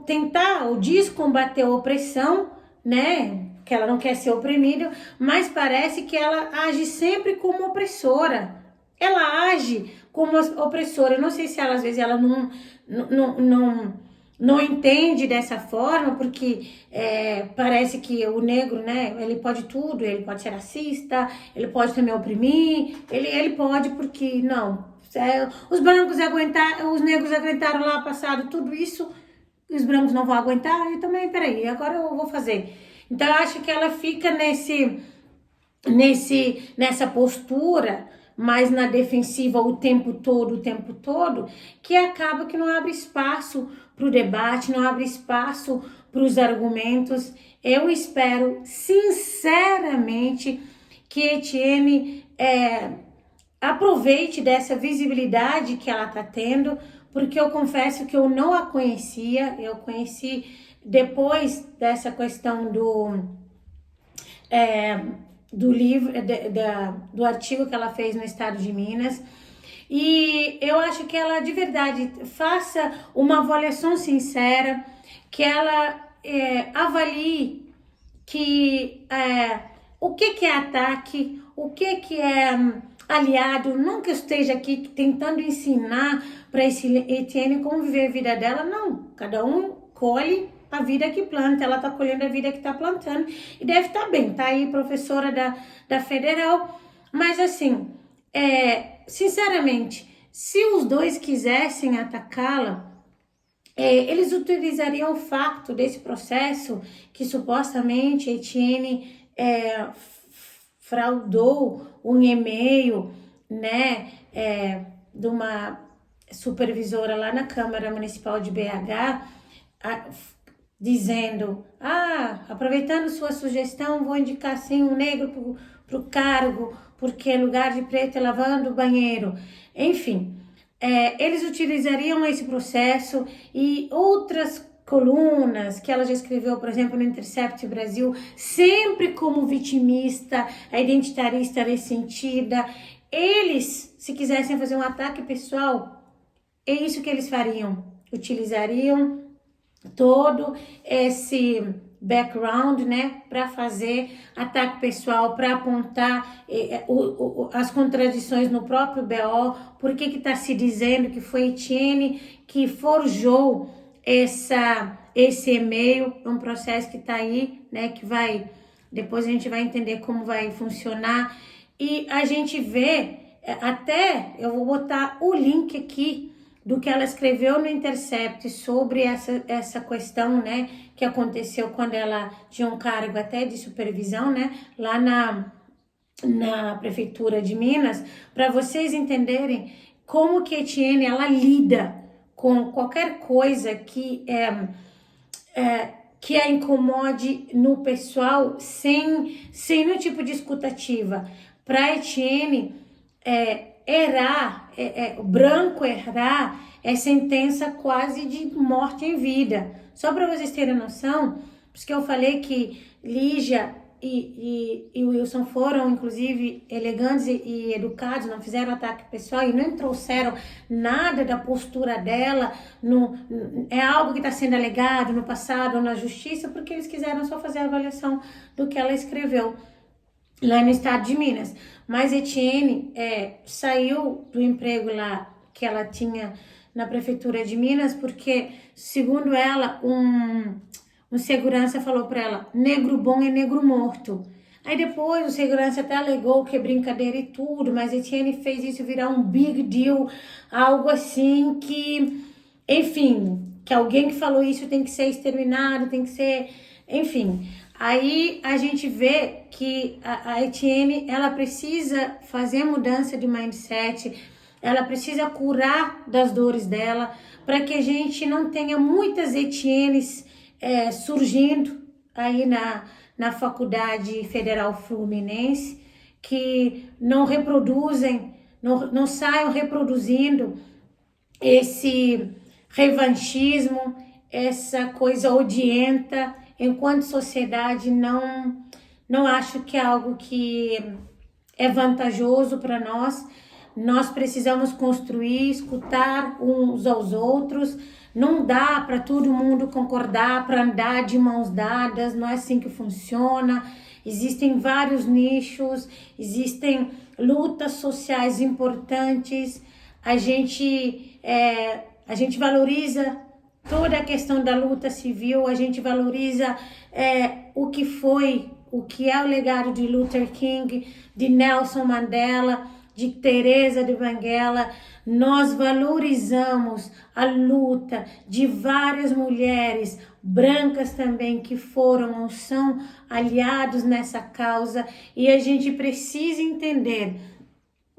tentar ou diz combater a opressão, né? Que ela não quer ser oprimida, mas parece que ela age sempre como opressora. Ela age como opressora. Eu não sei se ela, às vezes ela não entende dessa forma, porque parece que o negro, né, ele pode tudo, ele pode ser racista, ele pode também oprimir, ele pode porque, não, os negros aguentaram lá passado tudo isso, os brancos não vão aguentar, e também, peraí, agora eu vou fazer. Então, eu acho que ela fica nessa postura, mais na defensiva o tempo todo, que acaba que não abre espaço para o debate, não abre espaço para os argumentos. Eu espero, sinceramente, que Etienne aproveite dessa visibilidade que ela está tendo, porque eu confesso que eu não a conhecia, eu conheci depois dessa questão do livro, do artigo que ela fez no estado de Minas. E eu acho que ela, de verdade, faça uma avaliação sincera, que ela avalie o que é ataque, o que é aliado. Não que eu esteja aqui tentando ensinar para esse Etienne como viver a vida dela, não. Cada um colhe a vida que planta, ela tá colhendo a vida que tá plantando e deve estar bem, tá aí professora da federal, mas assim, sinceramente, se os dois quisessem atacá-la, eles utilizariam o facto desse processo que supostamente Etienne fraudou um e-mail, né, de uma supervisora lá na Câmara Municipal de BH, dizendo, aproveitando sua sugestão, vou indicar sim um negro para o cargo, porque lugar de preto é lavando o banheiro. Enfim, eles utilizariam esse processo e outras colunas que ela já escreveu, por exemplo, no Intercept Brasil, sempre como vitimista, a identitarista ressentida. Eles, se quisessem fazer um ataque pessoal, é isso que eles fariam. Utilizariam todo esse background, né, para fazer ataque pessoal, para apontar as contradições no próprio BO, por que está se dizendo que foi Etienne que forjou esse e-mail, um processo que está aí, né, que depois a gente vai entender como vai funcionar, e a gente vê, até eu vou botar o link aqui do que ela escreveu no Intercept sobre essa questão, né, que aconteceu quando ela tinha um cargo até de supervisão, né, lá na Prefeitura de Minas, para vocês entenderem como que a Etienne, ela lida com qualquer coisa que a incomode no pessoal sem nenhum tipo de escutativa. Para Etienne, o branco errar é sentença quase de morte em vida. Só para vocês terem noção, por isso que eu falei que Lígia e Wilson foram, inclusive, elegantes e educados, não fizeram ataque pessoal e não trouxeram nada da postura dela, é algo que está sendo alegado no passado ou na justiça, porque eles quiseram só fazer a avaliação do que ela escreveu lá no estado de Minas. Mas Etienne saiu do emprego lá que ela tinha na Prefeitura de Minas, porque, segundo ela, um segurança falou para ela, negro bom é negro morto. Aí depois o segurança até alegou que é brincadeira e tudo, mas Etienne fez isso virar um big deal, algo assim que, enfim, que alguém que falou isso tem que ser exterminado, tem que ser, enfim. Aí a gente vê que a Etienne, ela precisa fazer mudança de mindset, ela precisa curar das dores dela, para que a gente não tenha muitas Etiennes surgindo aí na Faculdade Federal Fluminense, que não reproduzem, não saiam reproduzindo esse revanchismo, essa coisa odienta. Enquanto sociedade, não acho que é algo que é vantajoso para nós. Nós precisamos construir, escutar uns aos outros. Não dá para todo mundo concordar, para andar de mãos dadas, não é assim que funciona. Existem vários nichos, existem lutas sociais importantes. A gente valoriza toda a questão da luta civil, a gente valoriza o que é o legado de Luther King, de Nelson Mandela, de Teresa de Benguela. Nós valorizamos a luta de várias mulheres brancas também que foram ou são aliados nessa causa, e a gente precisa entender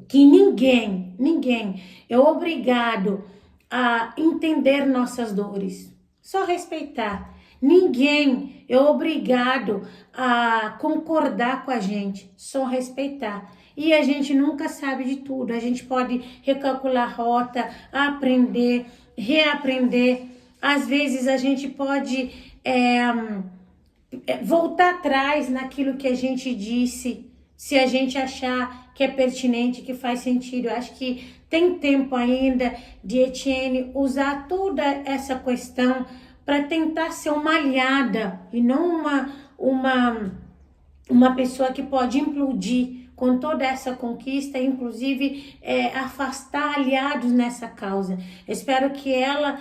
que ninguém é obrigado a entender nossas dores, só respeitar. Ninguém é obrigado a concordar com a gente, só respeitar. E a gente nunca sabe de tudo, a gente pode recalcular a rota, aprender, reaprender. Às vezes a gente pode voltar atrás naquilo que a gente disse, se a gente achar que é pertinente, que faz sentido. Eu acho que tem tempo ainda de Etienne usar toda essa questão para tentar ser uma aliada e não uma pessoa que pode implodir com toda essa conquista, inclusive afastar aliados nessa causa. Espero que ela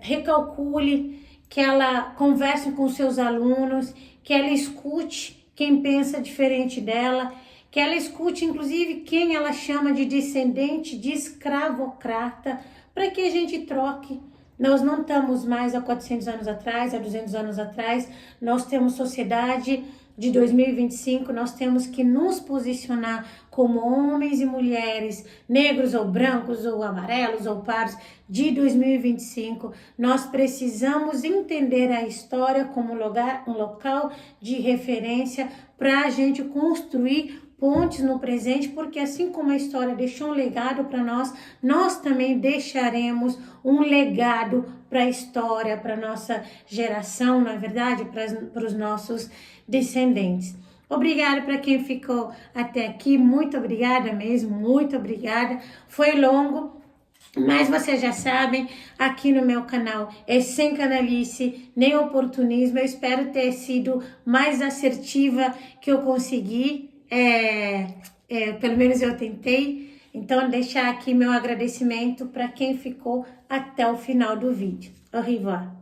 recalcule, que ela converse com seus alunos, que ela escute quem pensa diferente dela, que ela escute inclusive quem ela chama de descendente de escravocrata, para que a gente troque, Nós não estamos mais há 400 anos atrás, há 200 anos atrás. Nós temos sociedade de 2025, nós temos que nos posicionar como homens e mulheres, negros ou brancos ou amarelos ou pardos, de 2025. Nós precisamos entender a história como um local de referência para a gente construir pontes no presente, porque assim como a história deixou um legado para nós, nós também deixaremos um legado para a história, para nossa geração, na verdade, para os nossos descendentes. Obrigada para quem ficou até aqui, muito obrigada mesmo, muito obrigada. Foi longo, mas vocês já sabem, aqui no meu canal é sem canalice, nem oportunismo. Eu espero ter sido mais assertiva que eu consegui, pelo menos eu tentei. Então, deixar aqui meu agradecimento para quem ficou até o final do vídeo. Au revoir.